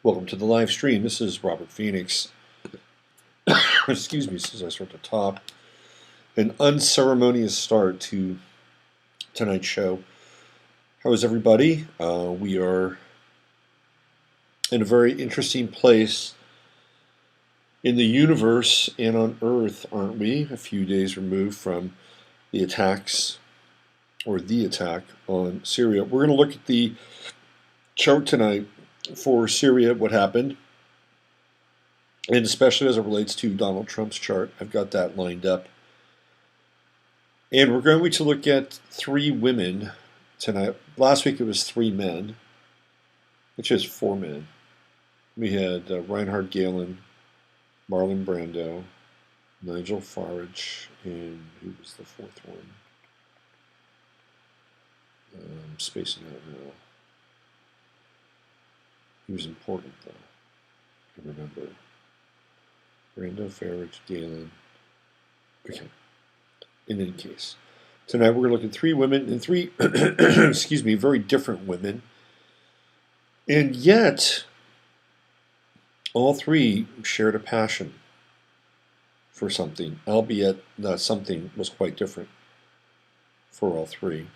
Welcome to the live stream. This is Robert Phoenix. Excuse me, as I start to talk. An unceremonious start to tonight's show. How is everybody? We are in a very interesting place in the universe and on Earth, aren't we? A few days removed from the attacks, or the attack on Syria. We're going to look at the chart tonight for Syria, what happened, and especially as it relates to Donald Trump's chart. I've got that lined up. And we're going to look at three women tonight. Last week it was three men, which is four men. We had Reinhard Galen, Marlon Brando, Nigel Farage, and who was the fourth one? I'm spacing out now. He was important, though. I remember. Brando, Farage, Galen. Okay. In any case, tonight we're going to look at three women and three, excuse me, very different women. And yet, all three shared a passion for something, albeit that something was quite different for all three.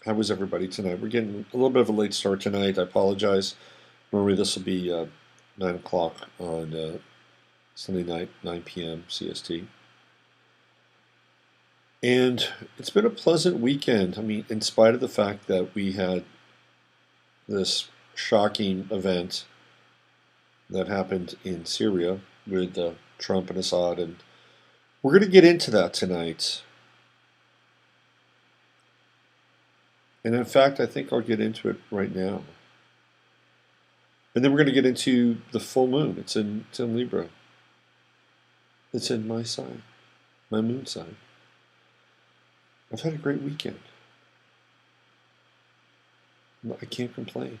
How was everybody tonight? We're getting a little bit of a late start tonight. I apologize. Normally this will be 9 o'clock on Sunday night, 9 p.m. CST. And it's been a pleasant weekend. I mean, in spite of the fact that we had this shocking event that happened in Syria with Trump and Assad, and we're going to get into that tonight. And in fact, I think I'll get into it right now. And then we're going to get into the full moon. It's in Libra. It's in my sign, my moon sign. I've had a great weekend. I can't complain.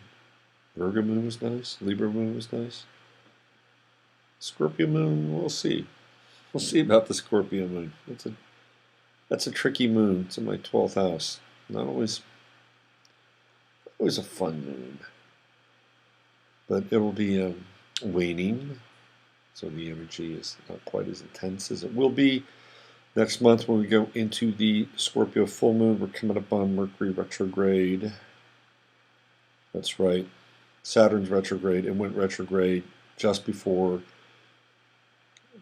Virgo moon was nice. Libra moon was nice. Scorpio moon, we'll see. We'll see about the Scorpio moon. That's a tricky moon. It's in my 12th house. Not always a fun moon. But it will be waning, so the energy is not quite as intense as it will be next month when we go into the Scorpio full moon. We're coming up on Mercury retrograde. That's right. Saturn's retrograde. It went retrograde just before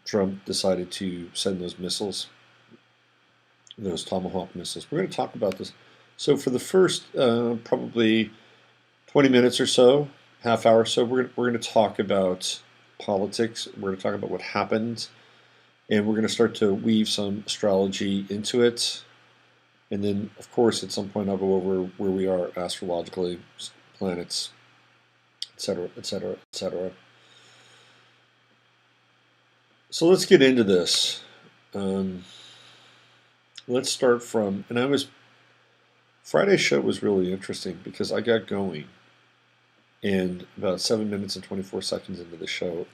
Trump decided to send those missiles, those Tomahawk missiles. We're going to talk about this. So for the first probably 20 minutes or so, half hour or so, we're going to talk about politics. We're going to talk about what happened, and we're going to start to weave some astrology into it. And then, of course, at some point I'll go over where we are astrologically, planets, etc., etc., etc. So let's get into this. Let's start from, Friday's show was really interesting because I got going. And about 7 minutes and 24 seconds into the show,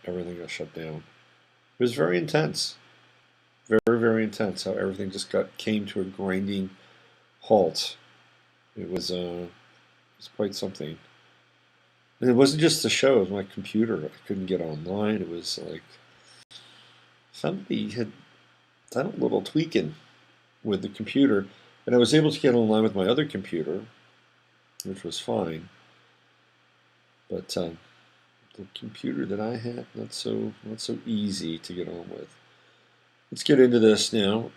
everything got shut down. It was very intense. Very, very intense how everything just came to a grinding halt. It was quite something. And it wasn't just the show, it was my computer. I couldn't get online. It was like somebody had done a little tweaking with the computer. And I was able to get online with my other computer, which was fine. But the computer that I had, not so easy to get on with. Let's get into this now.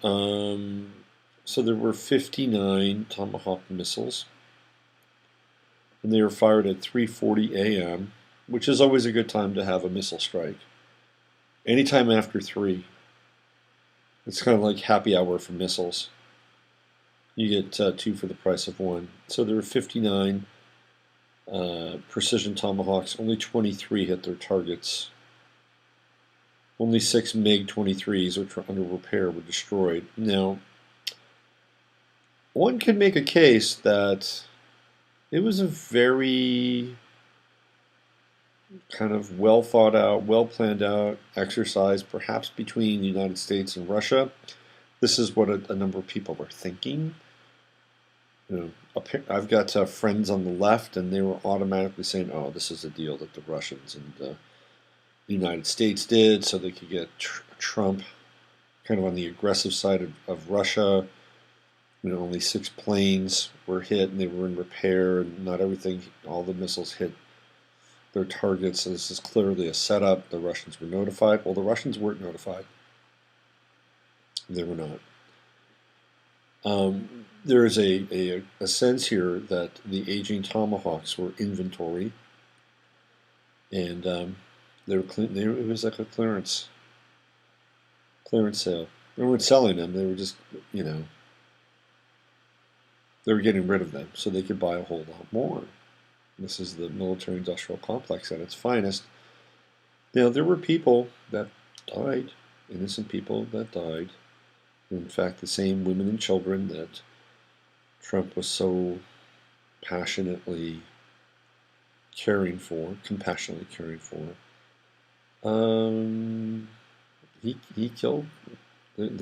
So there were 59 Tomahawk missiles, and they were fired at 3:40 a.m., which is always a good time to have a missile strike. Anytime after 3. It's kind of like happy hour for missiles. You get 2 for the price of 1. So there were 59 precision Tomahawks. Only 23 hit their targets. Only 6 MiG-23s, which were under repair, were destroyed. Now, one could make a case that it was a very kind of well thought out, well planned out exercise, perhaps between the United States and Russia. This is what a number of people were thinking. I've got friends on the left, and they were automatically saying, "Oh, this is a deal that the Russians and the United States did, so they could get Trump kind of on the aggressive side of Russia." Only 6 planes were hit, and they were in repair, and not everything, all the missiles hit their targets. So this is clearly a setup. The Russians were notified. Well, the Russians weren't notified. They were not. There is a sense here that the aging Tomahawks were inventory, and they were it was like a clearance sale. They weren't selling them. They were just, they were getting rid of them so they could buy a whole lot more. This is the military-industrial complex at its finest. Now, there were people that died, innocent people that died. In fact, the same women and children that Trump was so passionately caring for, compassionately caring for, he killed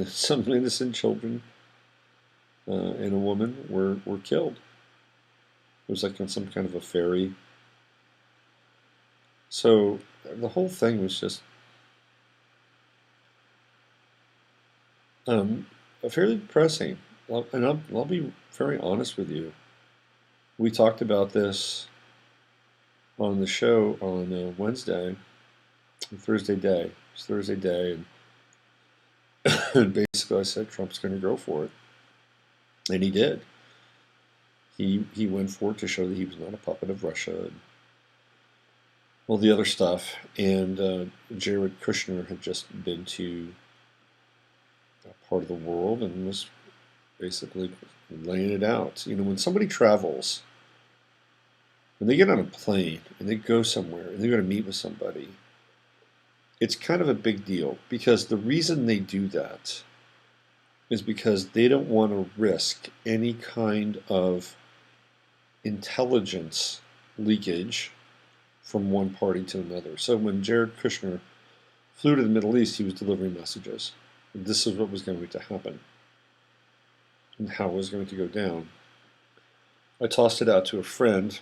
some innocent children and a woman were killed. It was like on some kind of a ferry. So the whole thing was just fairly depressing. And I'll be very honest with you. We talked about this on the show on Wednesday, Thursday day. It was Thursday day, and basically I said Trump's going to go for it, and he did. He went for it to show that he was not a puppet of Russia and all the other stuff. And Jared Kushner had just been to that part of the world and was basically laying it out. When somebody travels, when they get on a plane and they go somewhere and they're going to meet with somebody, it's kind of a big deal, because the reason they do that is because they don't want to risk any kind of intelligence leakage from one party to another. So when Jared Kushner flew to the Middle East, he was delivering messages. This is what was going to happen and how it was going to go down. I tossed it out to a friend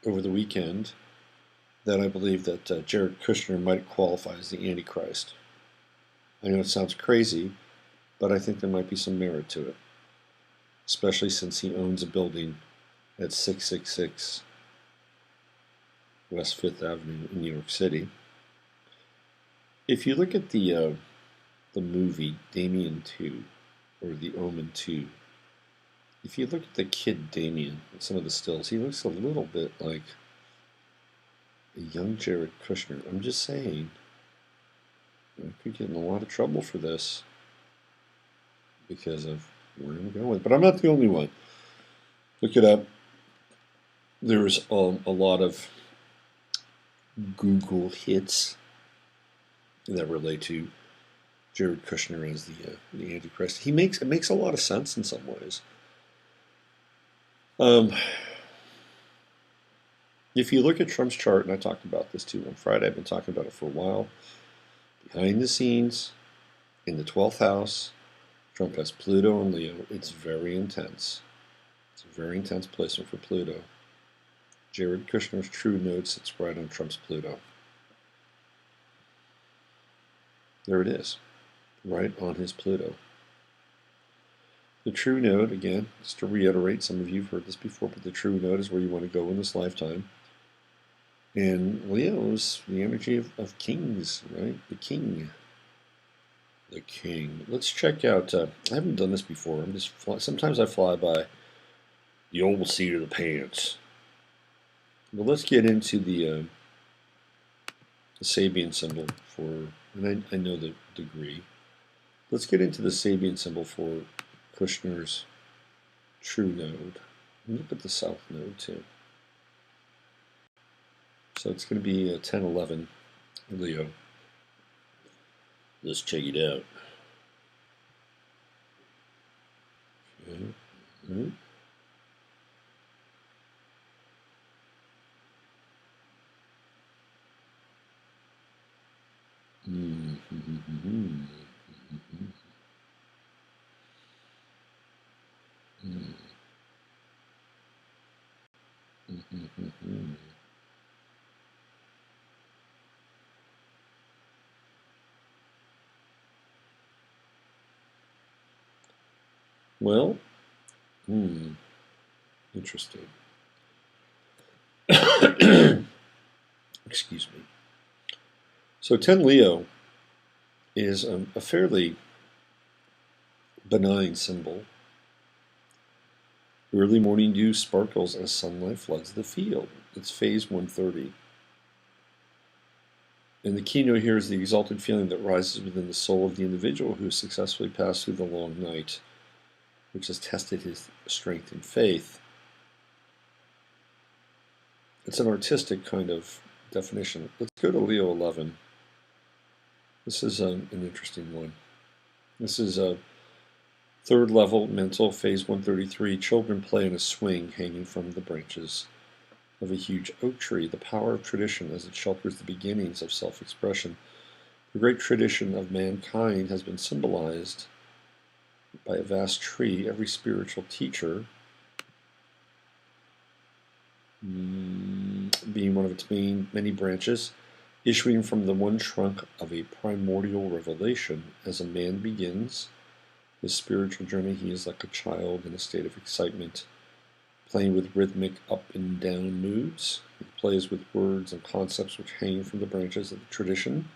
over the weekend that I believe that Jared Kushner might qualify as the Antichrist. I know it sounds crazy, but I think there might be some merit to it, especially since he owns a building at 666 West Fifth Avenue in New York City. If you look at the movie Damien 2, or The Omen 2, if you look at the kid Damien, some of the stills, he looks a little bit like a young Jared Kushner. I'm just saying, I could get in a lot of trouble for this because of where I'm going with. But I'm not the only one. Look it up. There's a lot of Google hits that relate to Jared Kushner as the Antichrist. It makes a lot of sense in some ways. If you look at Trump's chart, and I talked about this too on Friday, I've been talking about it for a while. Behind the scenes, in the 12th house, Trump has Pluto and Leo. It's very intense. It's a very intense placement for Pluto. Jared Kushner's true node sits right on Trump's Pluto. There it is, right on his Pluto. The true node, again, just to reiterate, some of you have heard this before, but the true node is where you want to go in this lifetime. And Leo is the energy of kings, right? The king. The king. Let's check out, I haven't done this before. Sometimes I fly by the old seat of the pants. But let's get into the Sabian symbol for, and I know the degree. Let's get into the Sabian symbol for Kushner's true node. And look at the south node too. So it's going to be 1011 Leo. Let's check it out. Okay. Mm-hmm. Well, interesting. Excuse me. So 10 Leo is a fairly benign symbol. Early morning dew sparkles as sunlight floods the field. It's phase 130. And the keynote here is the exalted feeling that rises within the soul of the individual who has successfully passed through the long night, which has tested his strength and faith. It's an artistic kind of definition. Let's go to Leo 11. This is an interesting one. This is a third level mental, phase 133. Children play in a swing hanging from the branches of a huge oak tree. The power of tradition as it shelters the beginnings of self-expression. The great tradition of mankind has been symbolized by a vast tree. Every spiritual teacher, being one of its many branches, issuing from the one trunk of a primordial revelation. As a man begins his spiritual journey, he is like a child in a state of excitement, playing with rhythmic up and down moods. He plays with words and concepts which hang from the branches of the tradition,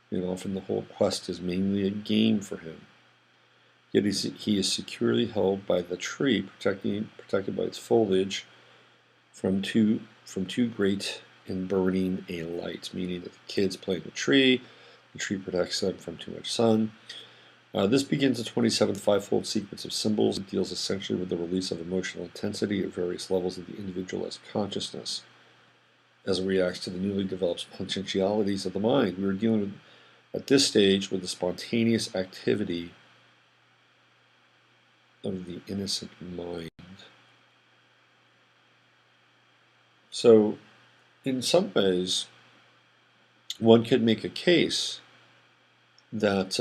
and often the whole quest is mainly a game for him. Yet he is securely held by the tree, protected by its foliage from too great and burning a light, meaning that the kids play in the tree protects them from too much sun. This begins the 27th fivefold sequence of symbols. It deals essentially with the release of emotional intensity at various levels of the individual's consciousness as it reacts to the newly developed potentialities of the mind. We are dealing with, at this stage, with the spontaneous activity of the innocent mind. So, in some ways, one could make a case that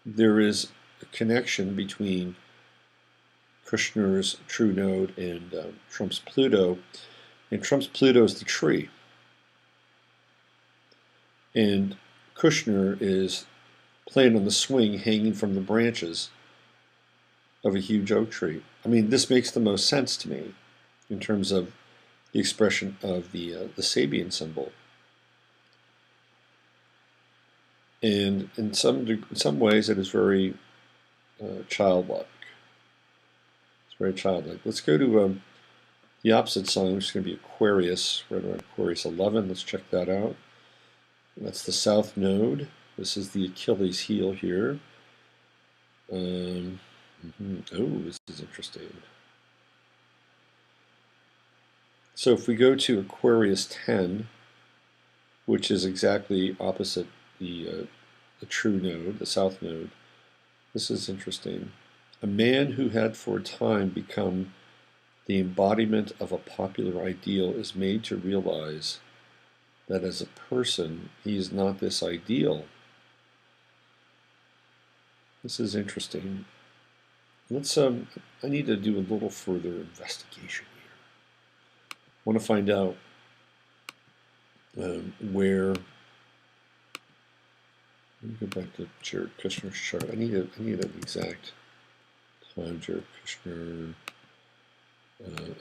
there is a connection between Kushner's true node and Trump's Pluto. And Trump's Pluto is the tree. And Kushner is playing on the swing hanging from the branches of a huge oak tree. I mean, this makes the most sense to me in terms of the expression of the Sabian symbol. And in some ways, it is very childlike. It's very childlike. Let's go to the opposite sign, which is going to be Aquarius, right around Aquarius 11. Let's check that out. That's the south node. This is the Achilles heel here. Oh, this is interesting. So if we go to Aquarius 10, which is exactly opposite the true node, the south node, this is interesting. A man who had for a time become the embodiment of a popular ideal is made to realize that as a person, he is not this ideal. This is interesting. Let's, I need to do a little further investigation here. I want to find out where, let me go back to Jared Kushner's chart. I need an exact time. Jared Kushner,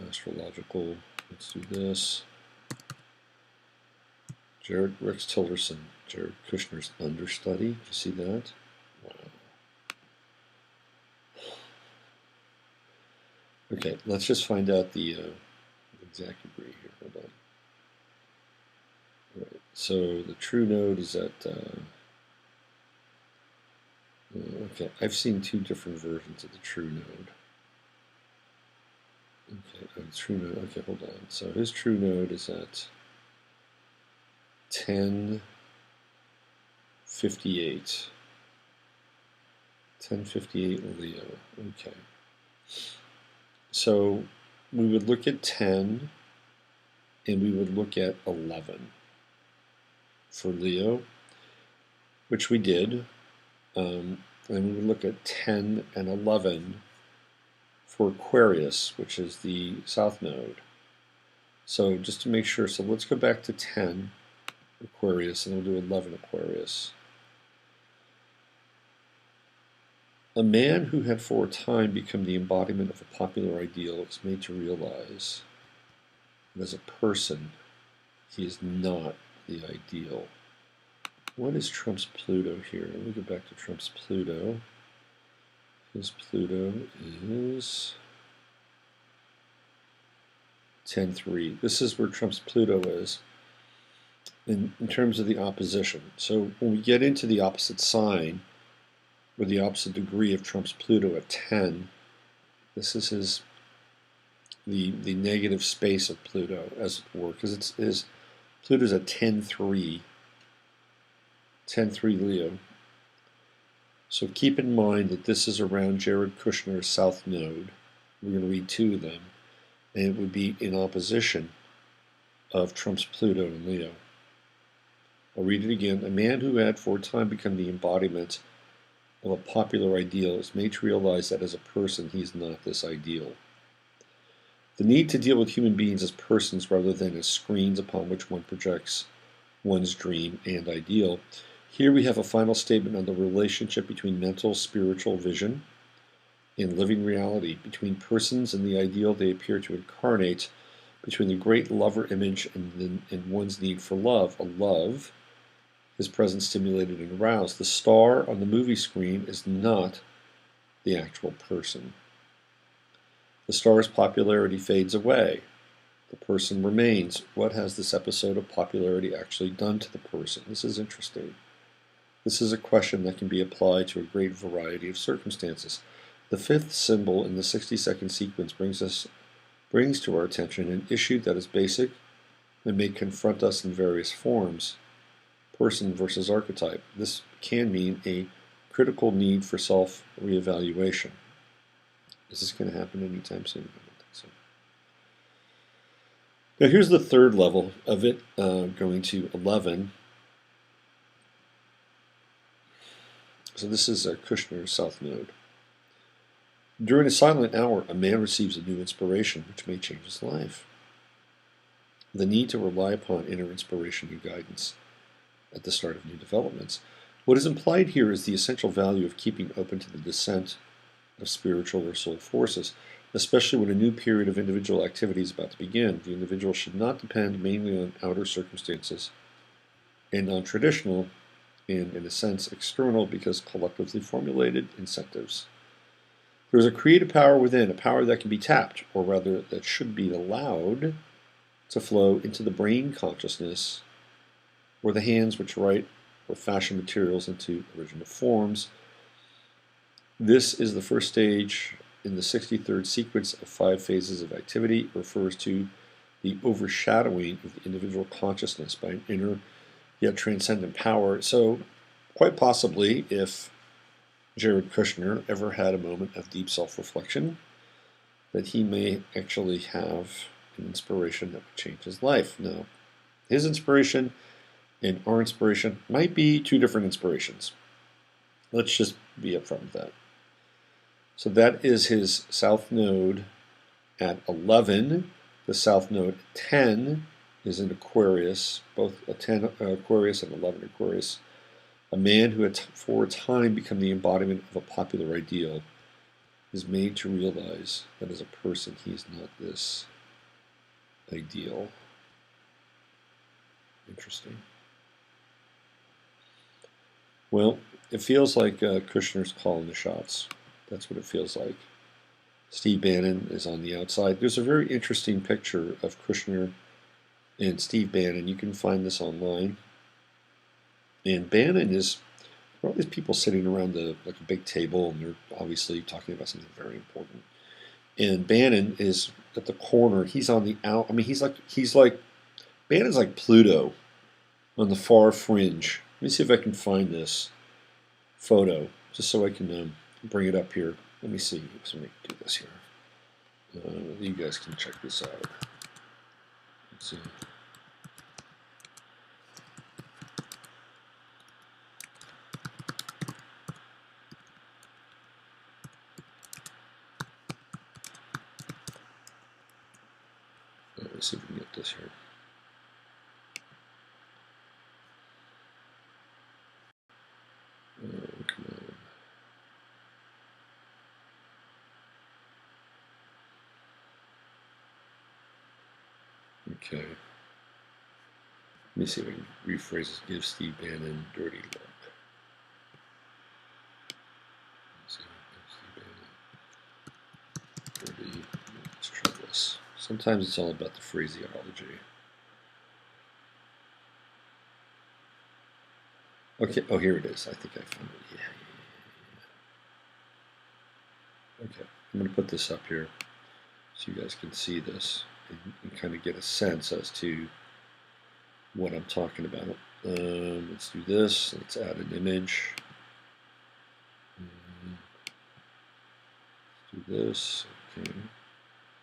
astrological, let's do this. Rex Tillerson, Jared Kushner's understudy. Did you see that? Wow. Okay, let's just find out the exact degree here. Hold on. All right, so the true node is at. Okay, I've seen two different versions of the true node. Okay, true node. Okay, hold on. So his true node is at 1058. 1058 Leo. Okay. So we would look at 10 and we would look at 11 for Leo, which we did. And we would look at 10 and 11 for Aquarius, which is the south node. So just to make sure, so let's go back to 10 Aquarius, and we'll do 11 Aquarius. A man who had for a time become the embodiment of a popular ideal is made to realize that as a person, he is not the ideal. What is Trump's Pluto here? Let me go back to Trump's Pluto. His Pluto is 10-3. This is where Trump's Pluto is in terms of the opposition. So when we get into the opposite sign, or the opposite degree of Trump's Pluto at 10, this is the negative space of Pluto, as it were, because Pluto's at 10-3, 10-3 Leo. So keep in mind that this is around Jared Kushner's south node. We're going to read two of them, and it would be in opposition of Trump's Pluto in Leo. I'll read it again. A man who had for a time become the embodiment of a popular ideal is made to realize that as a person he is not this ideal. The need to deal with human beings as persons rather than as screens upon which one projects one's dream and ideal. Here we have a final statement on the relationship between mental, spiritual vision and living reality, between persons and the ideal they appear to incarnate, between the great lover image and one's need for love. A love is present, stimulated, and aroused. The star on the movie screen is not the actual person. The star's popularity fades away. The person remains. What has this episode of popularity actually done to the person? This is interesting. This is a question that can be applied to a great variety of circumstances. The fifth symbol in the 60-second sequence brings to our attention an issue that is basic and may confront us in various forms. Person versus archetype. This can mean a critical need for self-reevaluation. Is this going to happen anytime soon? I don't think so. Now here's the third level of it, going to 11. So this is Kushner's south node. During a silent hour, a man receives a new inspiration which may change his life. The need to rely upon inner inspiration and guidance at the start of new developments. What is implied here is the essential value of keeping open to the descent of spiritual or soul forces, especially when a new period of individual activity is about to begin. The individual should not depend mainly on outer circumstances and on traditional and, in a sense, external, because collectively formulated incentives. There is a creative power within, a power that can be tapped, or rather that should be allowed to flow into the brain consciousness, or the hands which write or fashion materials into original forms. This is the first stage in the 63rd sequence of 5 phases of activity. It refers to the overshadowing of the individual consciousness by an inner yet transcendent power. So quite possibly, if Jared Kushner ever had a moment of deep self-reflection, that he may actually have an inspiration that would change his life. Now, his inspiration and our inspiration might be two different inspirations. Let's just be upfront with that. So that is his south node at 11. The south node at 10 is in Aquarius, both a 10 Aquarius and 11 Aquarius. A man who had for a time become the embodiment of a popular ideal is made to realize that as a person he is not this ideal. Interesting. Well, it feels like Kushner's calling the shots. That's what it feels like. Steve Bannon is on the outside. There's a very interesting picture of Kushner and Steve Bannon. You can find this online. And Bannon is, there are all these people sitting around like a big table, and they're obviously talking about something very important. And Bannon is at the corner. He's on the out. I mean, he's like Bannon's like Pluto on the far fringe. Let me see if I can find this photo, just so I can bring it up here. Let me see. So let me do this here. You guys can check this out. Let's see. Let's see if we can get this here. Oh, come on. Okay. Let me see if I can rephrase this. Give Steve Bannon dirty look. Dirty. Let's try this. Sometimes it's all about the phraseology. Okay. Oh, here it is. I think I found it. Yeah. Okay. I'm going to put this up here so you guys can see this and kind of get a sense as to what I'm talking about. Let's do this. Let's add an image. Let's do this. Okay.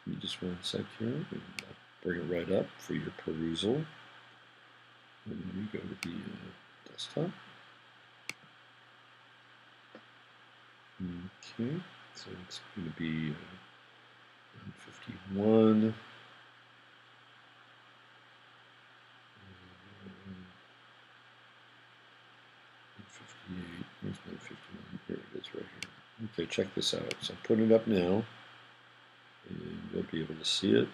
Give me just one sec here. I'll bring it right up for your perusal. And then we go to the desktop. Okay. So it's going to be 51. 58. Where's my 51? Here it is right here. Okay, check this out. So I'm putting it up now, and you'll be able to see it.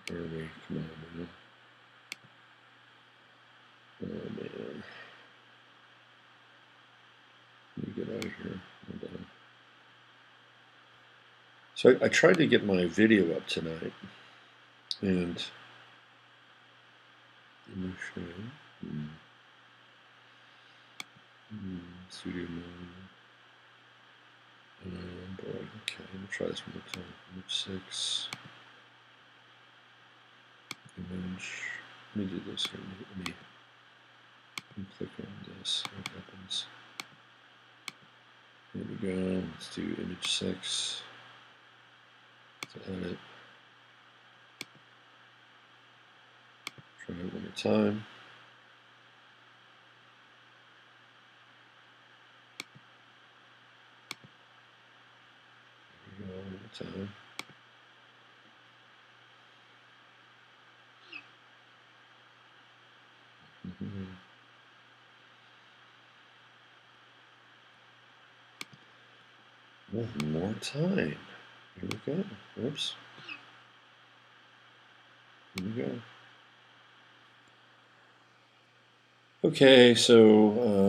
Where are we? Come on, man. Oh, man. Let me get out of here. Hold on. So I tried to get my video up tonight, and Studio Moon. Boy, okay, let me try this one more time. Image 6. Image. Let me do this here. Let me click on this. What happens? There we go. Let's do image 6. Let's add it. Try it one more time. There we go, one more time. One more time. Here we go. Oops. Here we go. Okay, so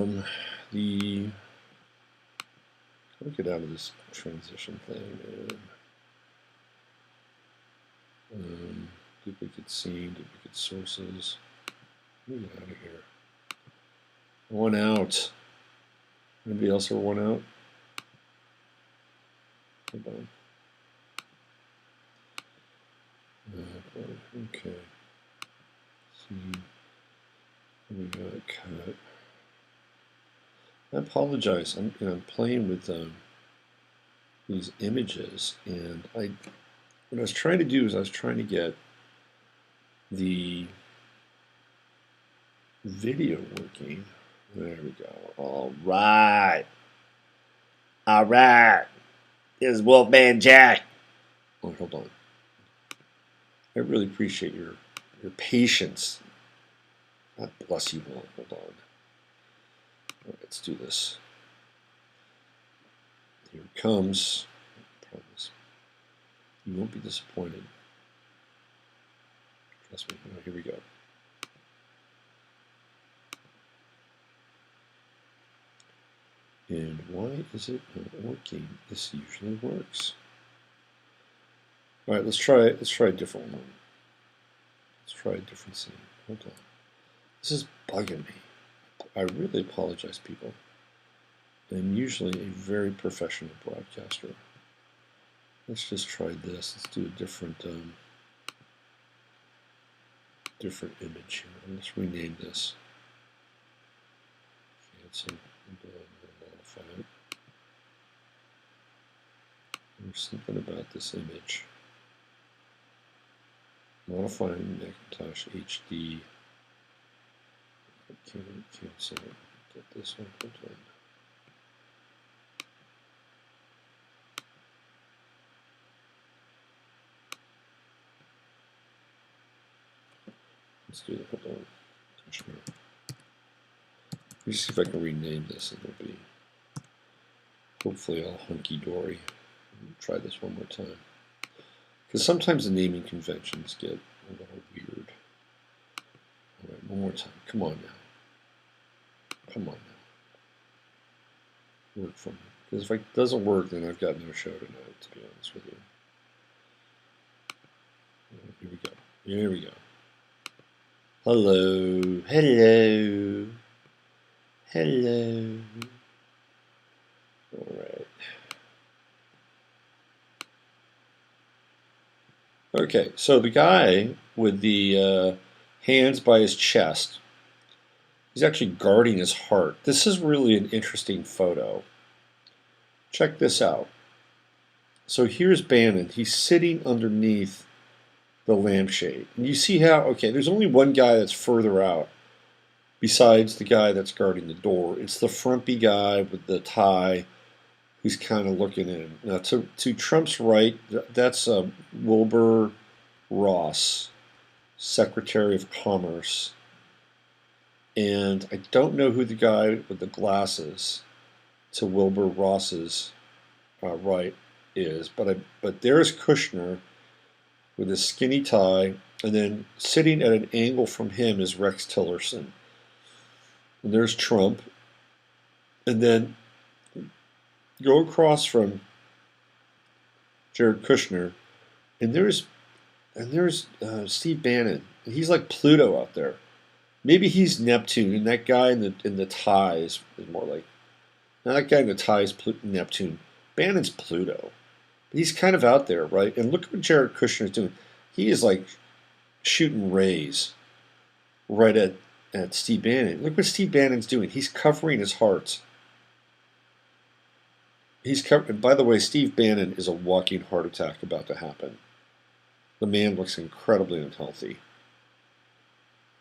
let me get out of this transition thing. Duplicate scene, duplicate sources. Let me get out of here. One out. Anybody else ever one out? Hold on. Okay. See. We got cut. I apologize. I'm playing with these images, and what I was trying to do is I was trying to get the video working. There we go. All right. All right. This is Wolfman Jack. Oh, hold on. I really appreciate your patience. God bless you all. Hold on. All right, let's do this. Here it comes. I promise. You won't be disappointed. Trust me. Oh, here we go. And why is it not working? This usually works. All right, let's try it. Let's try a different one. Let's try a different scene. Hold on. This is bugging me. I really apologize, people. I'm usually a very professional broadcaster. Let's just try this. Let's do a different image here. Let's rename this. Cancel. Modify it. There's something about this image. Modifying Macintosh HD. Cancel it. Get this one. Hold on. Let's do it. Hold on. Let me see if I can rename this. It'll be hopefully all hunky-dory. Try this one more time. Because sometimes the naming conventions get a little weird. All right, one more time. Come on now. Come on now. Work for me. Because if it doesn't work, then I've got no show tonight, to be honest with you. Here we go. Here we go. Hello. Hello. Hello. All right. Okay, so the guy with the hands by his chest, he's actually guarding his heart. This is really an interesting photo. Check this out. So here's Bannon. He's sitting underneath the lampshade. And you see how, okay, there's only one guy that's further out besides the guy that's guarding the door. It's the frumpy guy with the tie who's kind of looking in. Now, to Trump's right, that's Wilbur Ross, Secretary of Commerce. And I don't know who the guy with the glasses to Wilbur Ross's right is, but there's Kushner with his skinny tie, and then sitting at an angle from him is Rex Tillerson. And there's Trump, and then go across from Jared Kushner, and there's Steve Bannon, and he's like Pluto out there. Maybe he's Neptune, and that guy in the tie is more like, now that guy in the tie is Neptune. Bannon's Pluto. But he's kind of out there, right? And look what Jared Kushner is doing. He is like shooting rays right at Steve Bannon. Look what Steve Bannon's doing. He's covering his heart. By the way, Steve Bannon is a walking heart attack about to happen. The man looks incredibly unhealthy.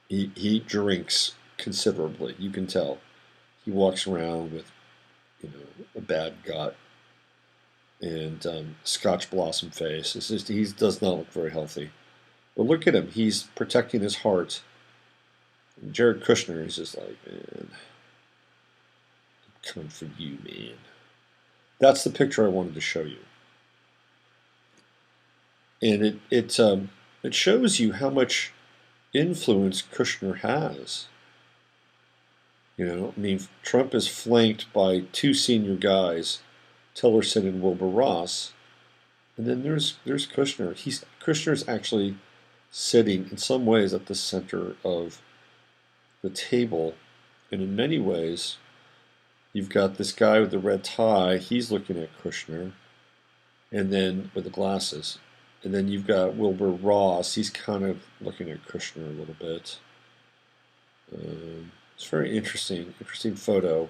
He drinks considerably. You can tell. He walks around with, a bad gut and Scotch blossom face. It's just, he does not look very healthy. But look at him. He's protecting his heart. And Jared Kushner is just like, man, I'm coming for you, man. That's the picture I wanted to show you. And it shows you how much influence Kushner has. Trump is flanked by two senior guys, Tillerson and Wilbur Ross, and then there's Kushner. Kushner's actually sitting in some ways at the center of the table, and in many ways, you've got this guy with the red tie. He's looking at Kushner, and then with the glasses. And then you've got Wilbur Ross. He's kind of looking at Kushner a little bit. It's very interesting photo.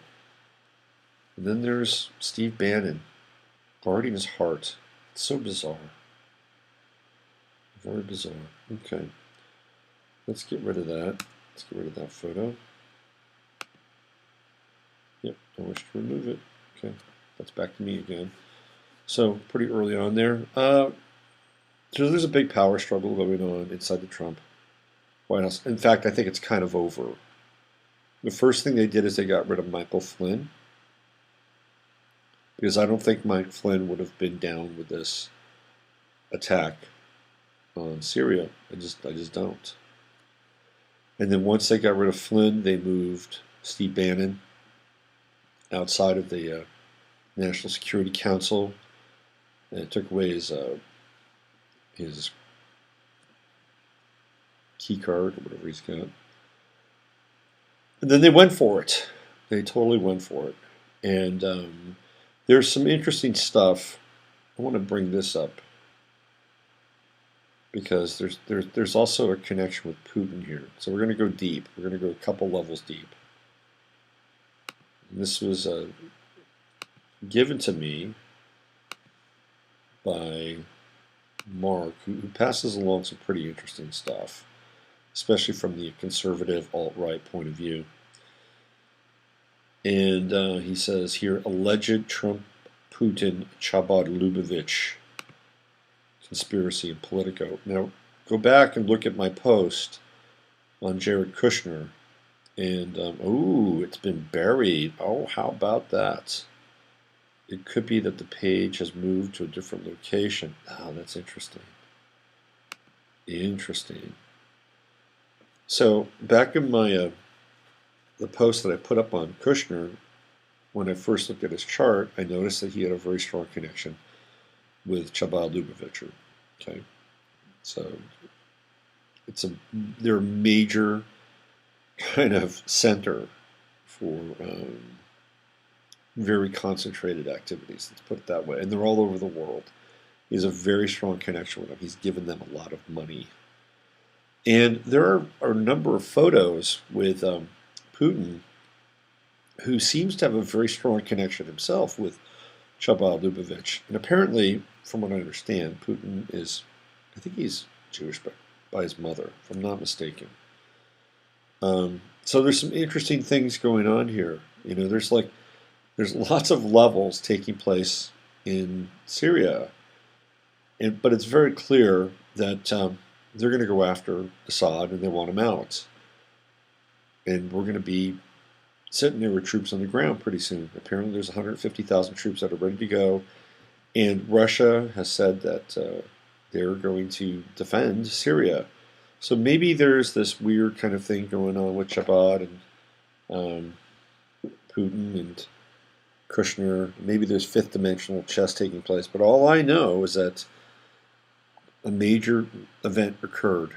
And then there's Steve Bannon guarding his heart. It's so bizarre. Very bizarre. Okay. Let's get rid of that. Let's get rid of that photo. Yep, I wish to remove it. Okay, that's back to me again. So, pretty early on there. So there's a big power struggle going on inside the Trump White House. In fact, I think it's kind of over. The first thing they did is they got rid of Michael Flynn, because I don't think Mike Flynn would have been down with this attack on Syria. I just don't. And then once they got rid of Flynn, they moved Steve Bannon outside of the National Security Council, and it took away his key card or whatever he's got. And then they went for it. They totally went for it. And there's some interesting stuff. I want to bring this up because there's also a connection with Putin here. So we're going to go deep. We're going to go a couple levels deep. And this was given to me by Mark, who passes along some pretty interesting stuff, especially from the conservative alt-right point of view. And he says here, alleged Trump-Putin Chabad Lubavitch conspiracy in Politico. Now, go back and look at my post on Jared Kushner. And, ooh, it's been buried. Oh, how about that? It could be that the page has moved to a different location. Oh, that's interesting. Interesting. So back in my the post that I put up on Kushner, when I first looked at his chart, I noticed that he had a very strong connection with Chabad Lubavitcher. Okay, so they're a major kind of center for very concentrated activities. Let's put it that way, and they're all over the world. He has a very strong connection with them. He's given them a lot of money. And there are a number of photos with Putin, who seems to have a very strong connection himself with Chabad Lubavitch. And apparently, from what I understand, Putin is, I think he's Jewish by his mother, if I'm not mistaken. So there's some interesting things going on here. You know, there's lots of levels taking place in Syria, but it's very clear that they're going to go after Assad and they want him out. And we're going to be sitting there with troops on the ground pretty soon. Apparently there's 150,000 troops that are ready to go. And Russia has said that they're going to defend Syria. So maybe there's this weird kind of thing going on with Chabad and Putin and Kushner. Maybe there's fifth dimensional chess taking place. But all I know is that a major event occurred.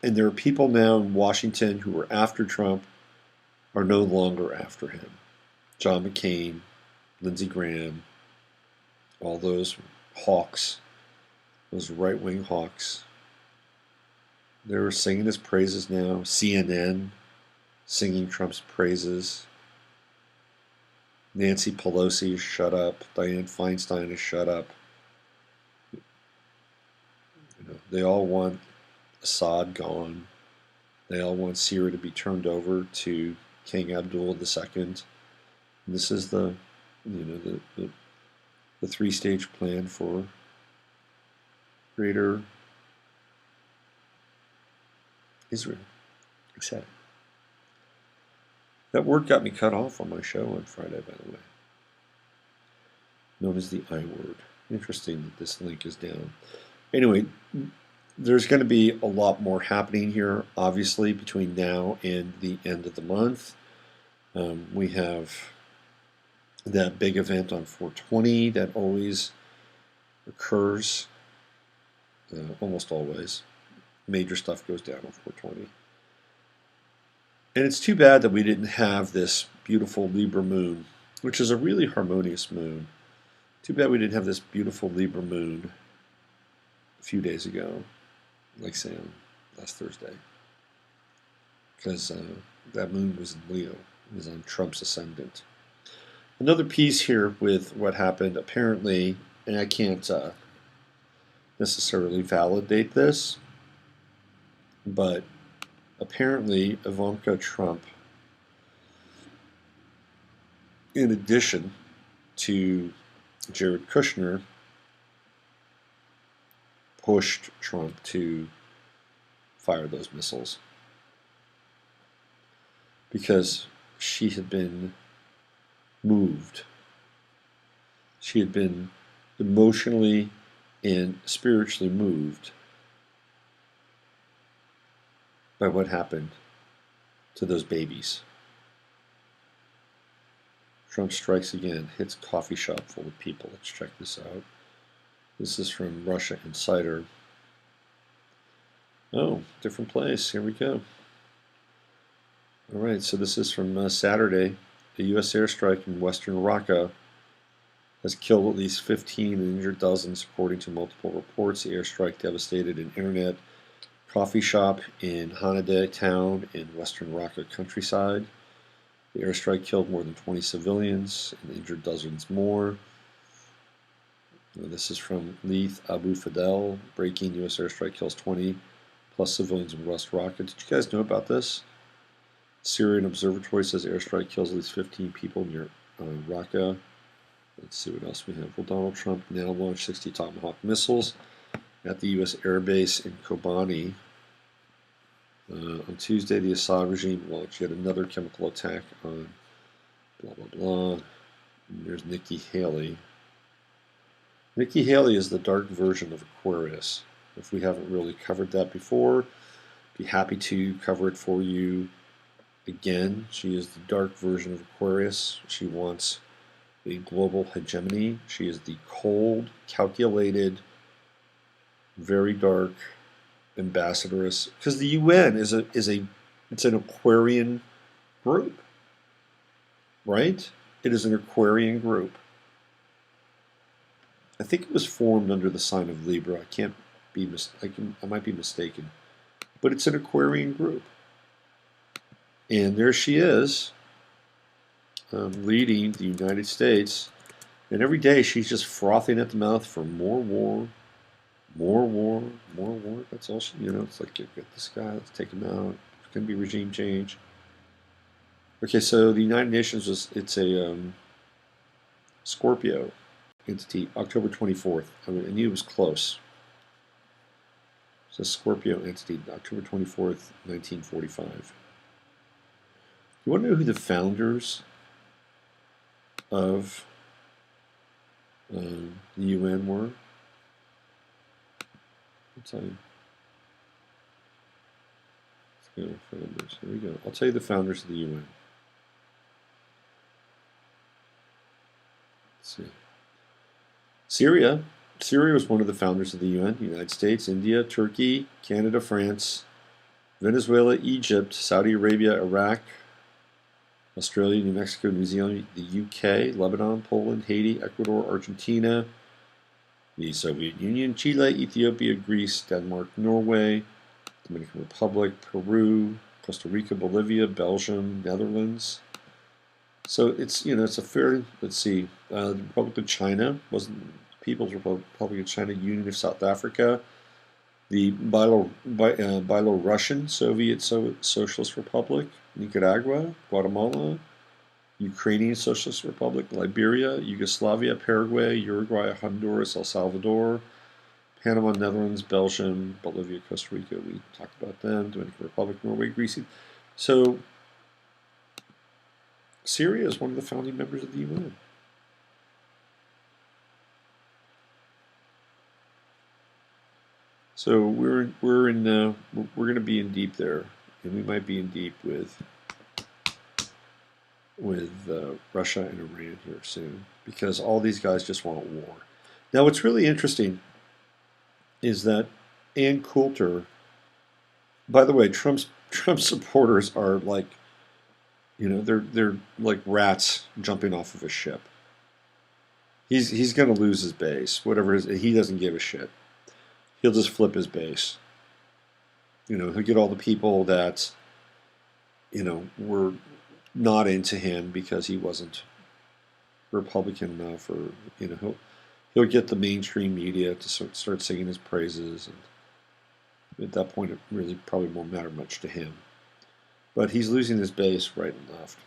And there are people now in Washington who were after Trump are no longer after him. John McCain, Lindsey Graham, all those hawks, those right-wing hawks, they're singing his praises now. CNN singing Trump's praises. Nancy Pelosi is shut up. Dianne Feinstein is shut up. You know, they all want Assad gone. They all want Syria to be turned over to King Abdul II. And this is the three-stage plan for greater Israel. Exciting. That word got me cut off on my show on Friday, by the way. Known as the I word. Interesting that this link is down. Anyway, there's going to be a lot more happening here, obviously, between now and the end of the month. We have that big event on 420 that always occurs, almost always. Major stuff goes down on 420. And it's too bad that we didn't have this beautiful Libra moon, which is a really harmonious moon. Too bad we didn't have this beautiful Libra moon a few days ago, like say on last Thursday. Because that moon was in Leo. It was on Trump's ascendant. Another piece here with what happened, apparently, and I can't necessarily validate this, but apparently Ivanka Trump, in addition to Jared Kushner, pushed Trump to fire those missiles because she had been moved. She had been emotionally and spiritually moved by what happened to those babies. Trump strikes again, hits coffee shop full of people. Let's check this out. This is from Russia Insider. Oh, different place. Here we go. All right, so this is from Saturday. A U.S. airstrike in western Raqqa has killed at least 15 and injured dozens, according to multiple reports. The airstrike devastated an internet coffee shop in Hanadeh town in western Raqqa countryside. The airstrike killed more than 20 civilians and injured dozens more. This is from Leith Abu Fidel. Breaking U.S. airstrike kills 20 plus civilians in West Raqqa. Did you guys know about this? Syrian Observatory says airstrike kills at least 15 people near Raqqa. Let's see what else we have. Well, Donald Trump now launched 60 Tomahawk missiles at the U.S. Air Base in Kobani. On Tuesday, the Assad regime launched yet another chemical attack on blah, blah, blah. And there's Nikki Haley. Nikki Haley is the dark version of Aquarius. If we haven't really covered that before, be happy to cover it for you again. She is the dark version of Aquarius. She wants a global hegemony. She is the cold, calculated, very dark ambassadoress. Because the UN is it's an Aquarian group, right? It is an Aquarian group. I think it was formed under the sign of Libra. I can't be I might be mistaken, but it's an Aquarian group. And there she is, leading the United States. And every day she's just frothing at the mouth for more war, more war, more war. That's all she, it's like, get this guy, let's take him out. It's going to be regime change. Okay, so the United Nations it's a Scorpio entity, October 24th. I knew it was close. It's a Scorpio entity, October 24th, 1945. You want to know who the founders of the UN were? I'll tell you. Let's go, founders. Here we go. I'll tell you the founders of the UN. Let's see. Syria. Syria was one of the founders of the UN. United States, India, Turkey, Canada, France, Venezuela, Egypt, Saudi Arabia, Iraq, Australia, New Mexico, New Zealand, the UK, Lebanon, Poland, Haiti, Ecuador, Argentina, the Soviet Union, Chile, Ethiopia, Greece, Denmark, Norway, Dominican Republic, Peru, Costa Rica, Bolivia, Belgium, Netherlands. So it's it's a fair. Let's see, the Republic of China wasn't People's Republic of China, Union of South Africa, the Belarusian Soviet Socialist Republic, Nicaragua, Guatemala, Ukrainian Socialist Republic, Liberia, Yugoslavia, Paraguay, Uruguay, Honduras, El Salvador, Panama, Netherlands, Belgium, Bolivia, Costa Rica. We talked about them. Dominican Republic, Norway, Greece. So Syria is one of the founding members of the UN. So we're going to be in deep there, and we might be in deep with Russia and Iran here soon, because all these guys just want war. Now, what's really interesting is that Ann Coulter. By the way, Trump supporters are like, they're like rats jumping off of a ship. He's going to lose his base, whatever it is. He doesn't give a shit. He'll just flip his base. He'll get all the people that, were not into him because he wasn't Republican enough, or he'll get the mainstream media to start singing his praises, and at that point it really probably won't matter much to him. But he's losing his base right and left.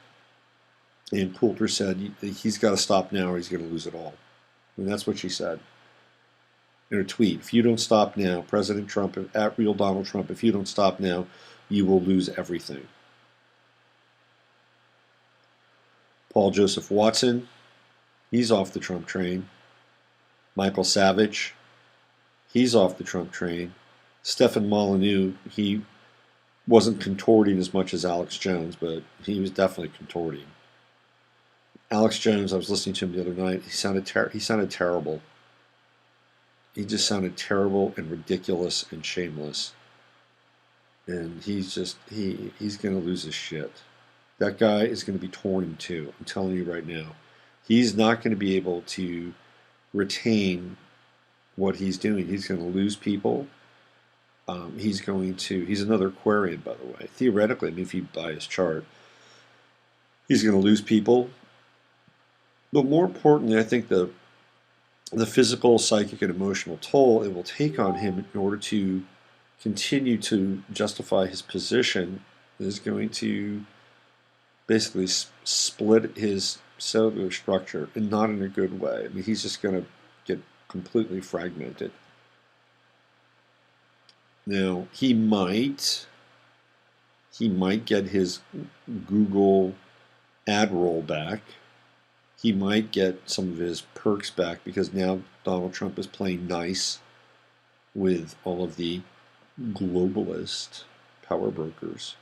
And Coulter said he's got to stop now or he's going to lose it all. And that's what she said in her tweet. If you don't stop now, President Trump, at real Donald Trump, if you don't stop now, you will lose everything. Paul Joseph Watson, he's off the Trump train. Michael Savage, he's off the Trump train. Stefan Molyneux, he wasn't contorting as much as Alex Jones, but he was definitely contorting. Alex Jones, I was listening to him the other night. He sounded terrible. He just sounded terrible and ridiculous and shameless. And he's going to lose his shit. That guy is going to be torn in two. I'm telling you right now. He's not going to be able to retain what he's doing. He's going to lose people. He's another Aquarian, by the way. Theoretically, if you buy his chart, he's going to lose people. But more importantly, I think the physical, psychic, and emotional toll it will take on him in order to continue to justify his position is going to basically split his cellular structure, and not in a good way. He's just going to get completely fragmented. Now, he might He might get his Google ad roll back. He might get some of his perks back because now Donald Trump is playing nice with all of the globalist power brokers.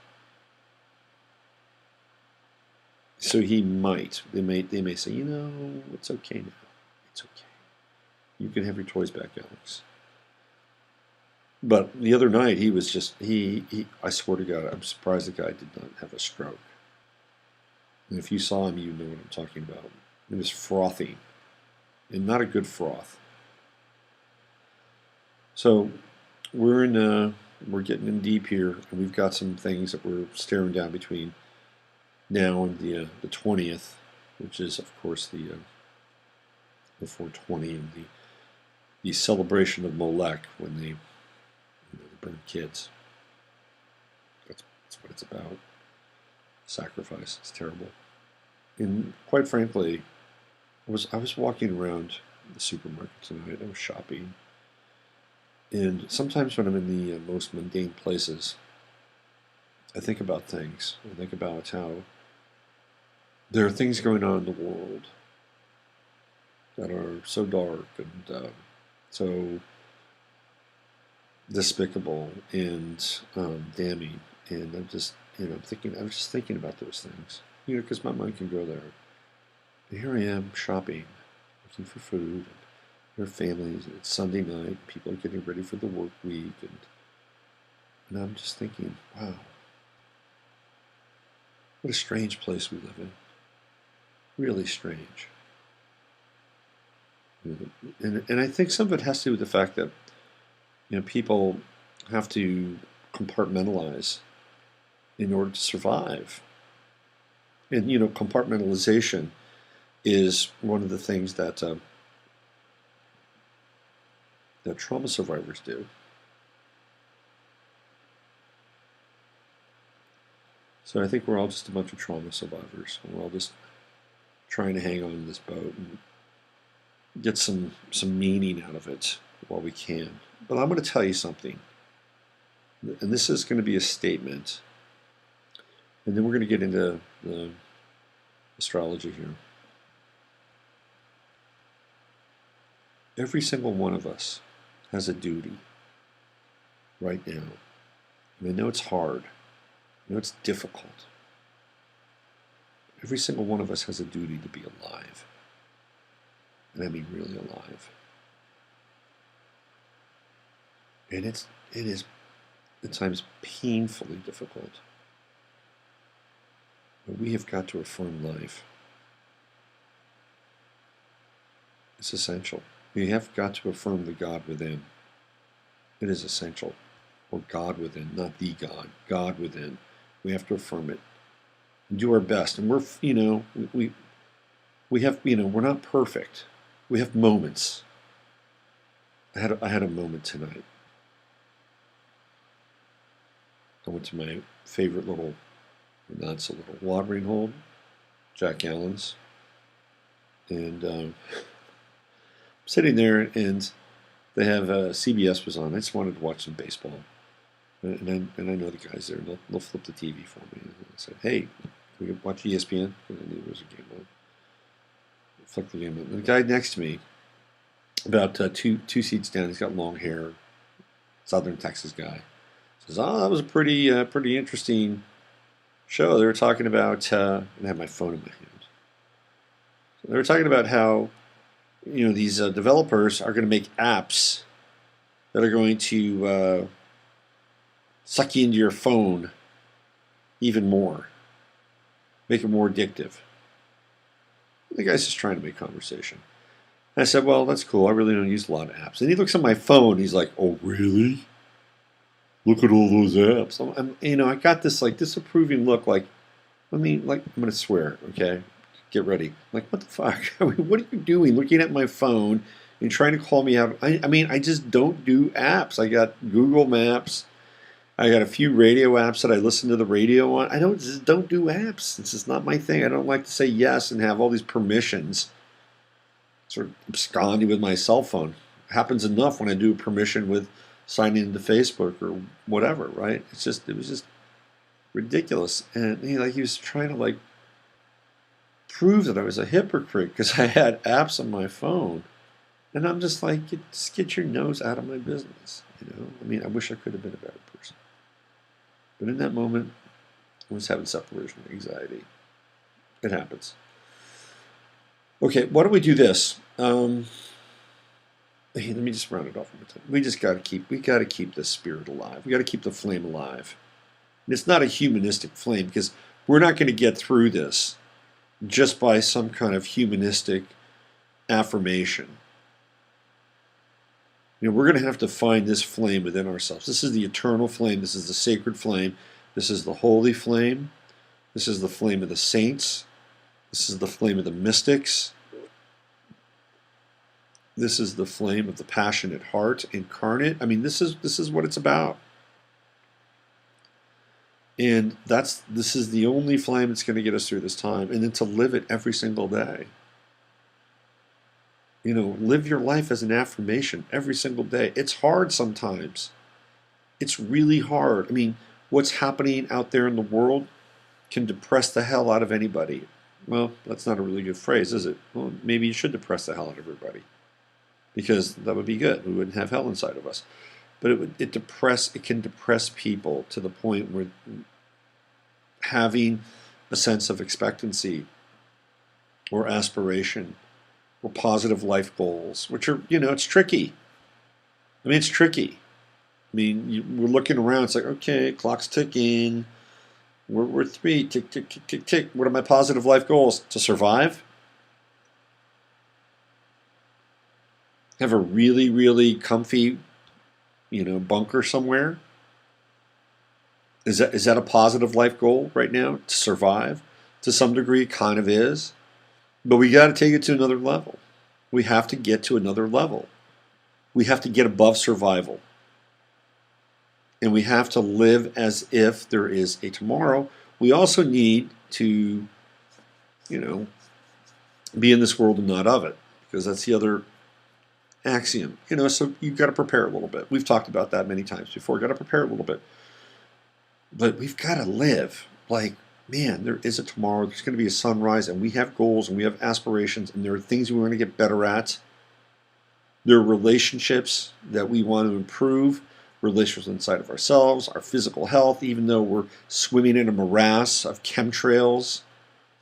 So he might. They may say, you know, it's okay now. It's okay. You can have your toys back, Alex. But the other night, he was just, I swear to God, I'm surprised the guy did not have a stroke. And if you saw him, you know what I'm talking about. He was frothing, and not a good froth. So we're getting in deep here, and we've got some things that we're staring down between now and the 20th, which is, of course, the 420 and the celebration of Molech when they burn kids. That's what it's about. Sacrifice. It's terrible. And quite frankly, I was walking around the supermarket tonight. I was shopping. And sometimes when I'm in the most mundane places, I think about things. I think about how there are things going on in the world that are so dark and so despicable and damning. And I'm just, I was just thinking about those things, because my mind can go there. And here I am shopping, looking for food. There are families. It's Sunday night. People are getting ready for the work week, and I'm just thinking, wow, what a strange place we live in. Really strange. And I think some of it has to do with the fact that people have to compartmentalize in order to survive. And compartmentalization is one of the things that that trauma survivors do. So I think we're all just a bunch of trauma survivors. We're all just trying to hang on in this boat and get some meaning out of it while we can. But I'm going to tell you something, and this is going to be a statement, and then we're going to get into the astrology here. Every single one of us has a duty right now. And I know it's hard. I know it's difficult. Every single one of us has a duty to be alive. And I mean really alive. And it is at times painfully difficult. But we have got to affirm life. It's essential. We have got to affirm the God within. It is essential. Or God within, not the God. God within. We have to affirm it. And do our best. And we're, we have, we're not perfect. We have moments. I had a moment tonight. I went to my favorite little, not so little, watering hole, Jack Allen's, and sitting there, and they have CBS was on. I just wanted to watch some baseball, and I know the guys there. And they'll flip the TV for me. And I said, "Hey, we can watch ESPN," because I knew there was a game on. Flick the game on. And the guy next to me, about two seats down, he's got long hair, Southern Texas guy. Says, "Oh, that was a pretty interesting show. They were talking about," and I have my phone in my hand. So they were talking about how these developers are going to make apps that are going to suck you into your phone even more, make it more addictive. The guy's just trying to make conversation. And I said, "Well, that's cool. I really don't use a lot of apps." And he looks at my phone. He's like, "Oh, really? Look at all those apps." I got this disapproving look. I'm going to swear. Okay, get ready. What the fuck? What are you doing? Looking at my phone and trying to call me out? I just don't do apps. I got Google Maps. I got a few radio apps that I listen to the radio on. I don't do apps. This is not my thing. I don't like to say yes and have all these permissions. Sort of absconding with my cell phone. It happens enough when I do a permission with signing into Facebook or whatever, right? It was just ridiculous. And he was trying to like prove that I was a hypocrite because I had apps on my phone. And I'm just like, just get your nose out of my business. I mean, I wish I could have been a better person. But in that moment, I was having separation anxiety. It happens. Okay, why don't we do this? Hey, let me just round it off one more time. We got to keep this spirit alive. We got to keep the flame alive. And it's not a humanistic flame because we're not going to get through this just by some kind of humanistic affirmation. We're going to have to find this flame within ourselves. This is the eternal flame. This is the sacred flame. This is the holy flame. This is the flame of the saints. This is the flame of the mystics. This is the flame of the passionate heart incarnate. I mean, this is what it's about. And this is the only flame that's going to get us through this time. And then to live it every single day. Live your life as an affirmation every single day. It's hard sometimes. It's really hard. I mean, what's happening out there in the world can depress the hell out of anybody. Well, that's not a really good phrase, is it? Well, maybe you should depress the hell out of everybody. Because that would be good. We wouldn't have hell inside of us. But it can depress people to the point where having a sense of expectancy or aspiration or positive life goals, which are, it's tricky. I mean, it's tricky. I mean, we're looking around. It's like, okay, clock's ticking. We're 3, tick, tick, tick, tick, tick. What are my positive life goals? To survive? Have a really, really comfy, bunker somewhere? Is that a positive life goal right now? To survive? To some degree, it kind of is. But we got to take it to another level. We have to get to another level. We have to get above survival. And we have to live as if there is a tomorrow. We also need to, be in this world and not of it. Because that's the other axiom. So you've got to prepare a little bit. We've talked about that many times before. Got to prepare a little bit. But we've got to live like, man, there is a tomorrow. There's going to be a sunrise, and we have goals, and we have aspirations, and there are things we want to get better at. There are relationships that we want to improve, relationships inside of ourselves, our physical health, even though we're swimming in a morass of chemtrails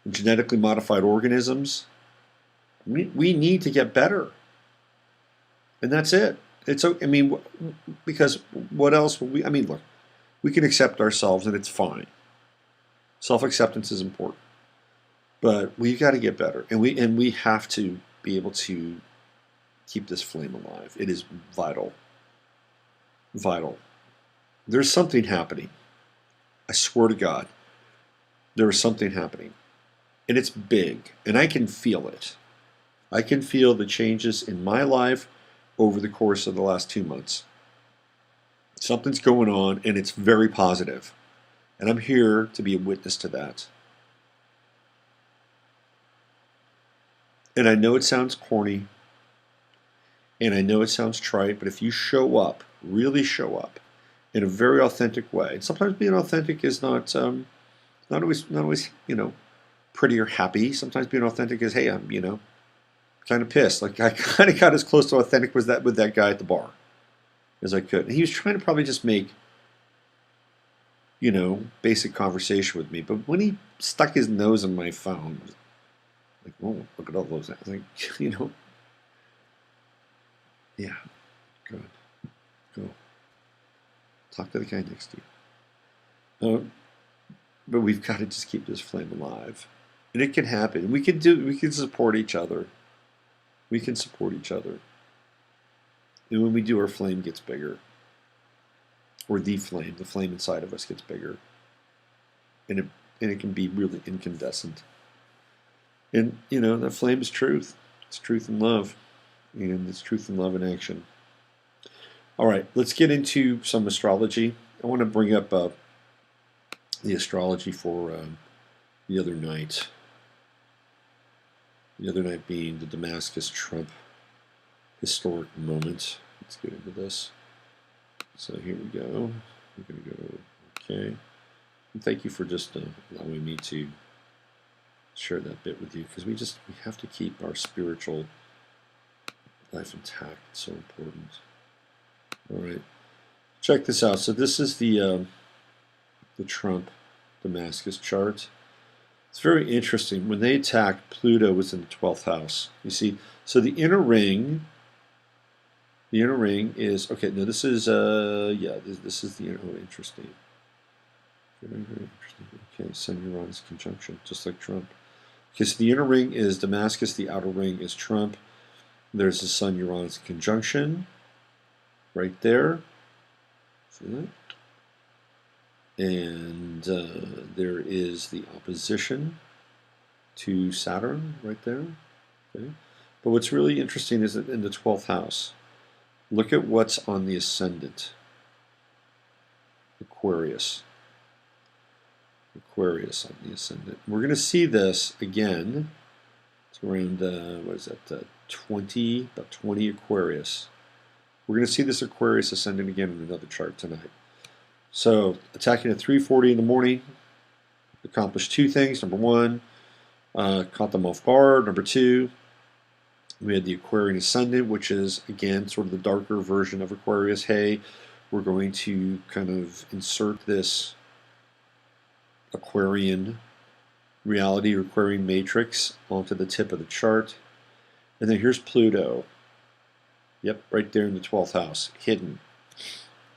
and genetically modified organisms. We need to get better. And that's it. Because what else will we, look, we can accept ourselves and it's fine. Self-acceptance is important. But we've got to get better. And we have to be able to keep this flame alive. It is vital. Vital. There's something happening. I swear to God, there is something happening. And it's big. And I can feel it. I can feel the changes in my life over the course of the last 2 months. Something's going on, and it's very positive. And I'm here to be a witness to that. And I know it sounds corny, and I know it sounds trite, but if you show up, really show up, in a very authentic way, and sometimes being authentic is not always pretty or happy. Sometimes being authentic is, hey, I'm kind of pissed. Like I kind of got as close to authentic with that guy at the bar as I could. And he was trying to probably just make, basic conversation with me. But when he stuck his nose in my phone, like, oh, look at all those. I was like, yeah, good. Go. Talk to the guy next to you. But we've got to just keep this flame alive. And it can happen. We can support each other. We can support each other. And when we do, our flame gets bigger. Or the flame inside of us gets bigger. And it can be really incandescent. And, that flame is truth. It's truth and love. And it's truth and love in action. All right, let's get into some astrology. I want to bring up the astrology for the other night. The other night being the Damascus-Trump historic moment. Let's get into this. So here we go. We're going to go, okay. And thank you for just allowing me to share that bit with you, because we have to keep our spiritual life intact. It's so important. All right, check this out. So this is the Trump Damascus chart. It's very interesting. When they attacked, Pluto was in the 12th house. You see, so the inner ring is okay. No, this is this is the inner. Oh, interesting. Very, very interesting. Okay, Sun Uranus conjunction, just like Trump. Okay, so the inner ring is Damascus. The outer ring is Trump. There's the Sun Uranus conjunction right there. See that? And there is the opposition to Saturn right there. Okay. But what's really interesting is that in the 12th house, look at what's on the ascendant. Aquarius. Aquarius on the ascendant. We're going to see this again. It's around, what is that, 20, about 20 Aquarius. We're going to see this Aquarius ascendant again in another chart tonight. So, attacking at 3:40 in the morning, accomplished two things. Number one, caught them off guard. Number two, we had the Aquarian ascendant, which is, again, sort of the darker version of Aquarius. Hey, we're going to kind of insert this Aquarian reality or Aquarian matrix onto the tip of the chart. And then here's Pluto. Yep, right there in the 12th house, hidden.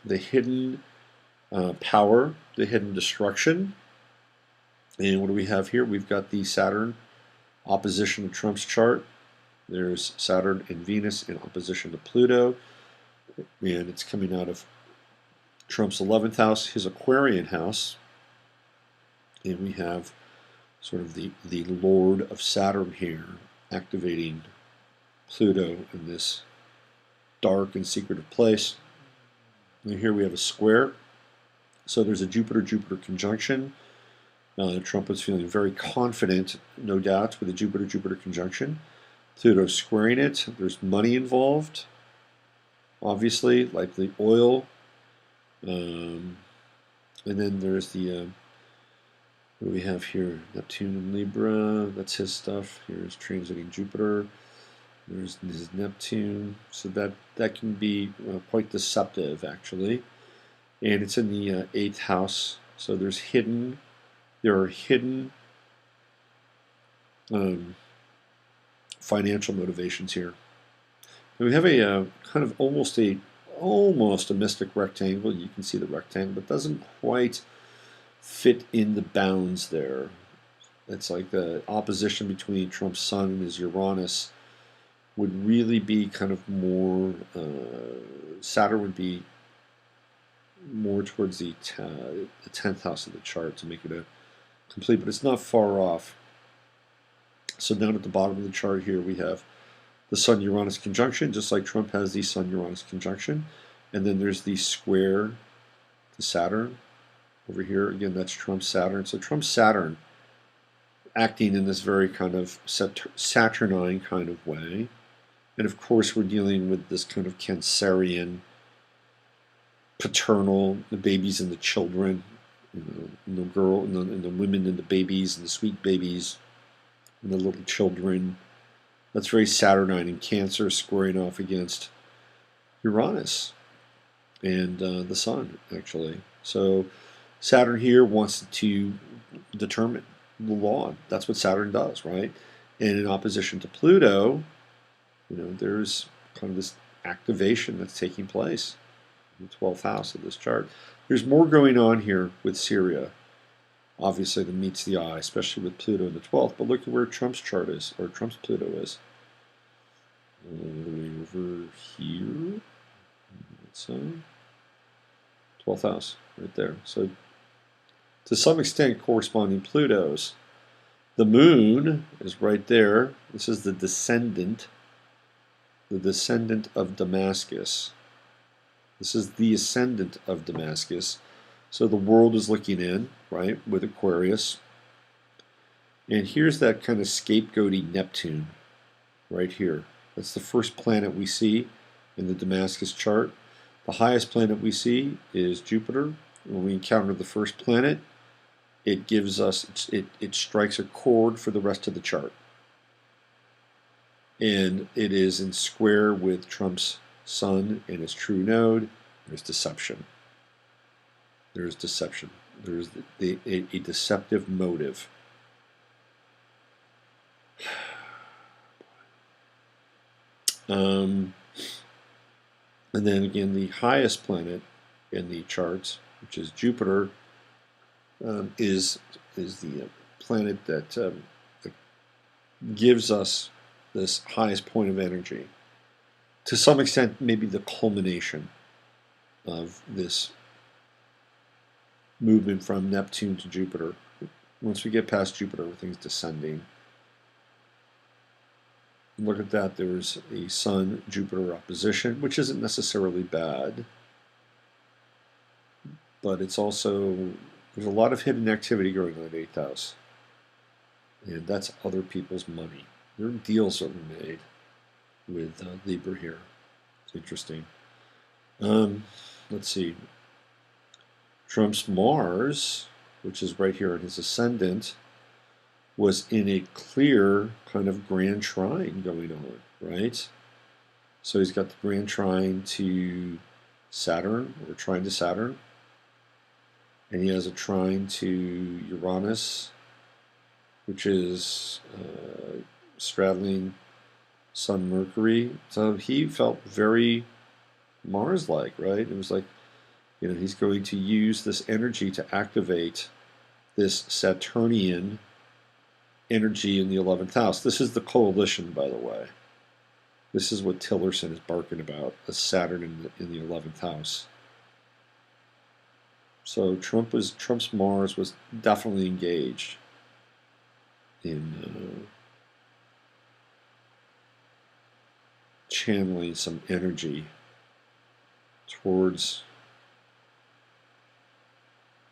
The hidden power, the hidden destruction. And what do we have here? We've got the Saturn opposition to Trump's chart. There's Saturn and Venus in opposition to Pluto. And it's coming out of Trump's 11th house, his Aquarian house. And we have sort of the Lord of Saturn here activating Pluto in this dark and secretive place. And here we have a square. So there's a Jupiter-Jupiter conjunction. Trump was feeling very confident, no doubt, with the Jupiter-Jupiter conjunction. Pluto's squaring it. There's money involved, obviously, like the oil. And then there's the, what do we have here? Neptune and Libra. That's his stuff. Here's transiting Jupiter. There's Neptune. So that can be quite deceptive, actually. And it's in the 8th house. So there are hidden financial motivations here. And we have a kind of almost a mystic rectangle. You can see the rectangle, but doesn't quite fit in the bounds there. It's like the opposition between Trump's Sun and his Uranus would really be kind of more, Saturn would be more towards the 10th house of the chart to make it a complete, but it's not far off. So down at the bottom of the chart here we have the Sun-Uranus conjunction, just like Trump has the Sun-Uranus conjunction. And then there's the square to Saturn over here. Again, that's Trump's Saturn. So Trump's Saturn acting in this very kind of Saturnine kind of way. And of course we're dealing with this kind of Cancerian, paternal, the babies and the children, and the girl and the women and the babies and the sweet babies and the little children. That's very Saturnine and Cancer squaring off against Uranus and the Sun, actually. So Saturn here wants to determine the law. That's what Saturn does, right? And in opposition to Pluto, there's kind of this activation that's taking place in the 12th house of this chart. There's more going on here with Syria, obviously, than meets the eye, especially with Pluto in the 12th. But look at where Trump's chart is, or Trump's Pluto is. Over here. So, 12th house, right there. So, to some extent, corresponding Pluto's. The moon is right there. This is the descendant of Damascus. This is the ascendant of Damascus. So the world is looking in, right, with Aquarius. And here's that kind of scapegoaty Neptune right here. That's the first planet we see in the Damascus chart. The highest planet we see is Jupiter. When we encounter the first planet, it gives us, it strikes a chord for the rest of the chart. And it is in square with Trump's sun and his true node. There's deception. There's deception. There's a deceptive motive. And then again, the highest planet in the charts, which is Jupiter, is the planet that gives us this highest point of energy. To some extent, maybe the culmination of this movement from Neptune to Jupiter. Once we get past Jupiter, everything's descending. Look at that, there's a Sun-Jupiter opposition, which isn't necessarily bad, but it's also, there's a lot of hidden activity going on in the 8th house, and that's other people's money. There are deals that were made with Libra here. It's interesting. Let's see. Trump's Mars, which is right here in his ascendant, was in a clear kind of grand trine going on, right? So he's got the grand trine to Saturn, or trine to Saturn, and he has a trine to Uranus, which is straddling Sun Mercury. So he felt very Mars-like, right? It was like, you know, he's going to use this energy to activate this Saturnian energy in the 11th house. This is the coalition, by the way. This is what Tillerson is barking about, a Saturn in the 11th house. So Trump's Mars was definitely engaged in channeling some energy towards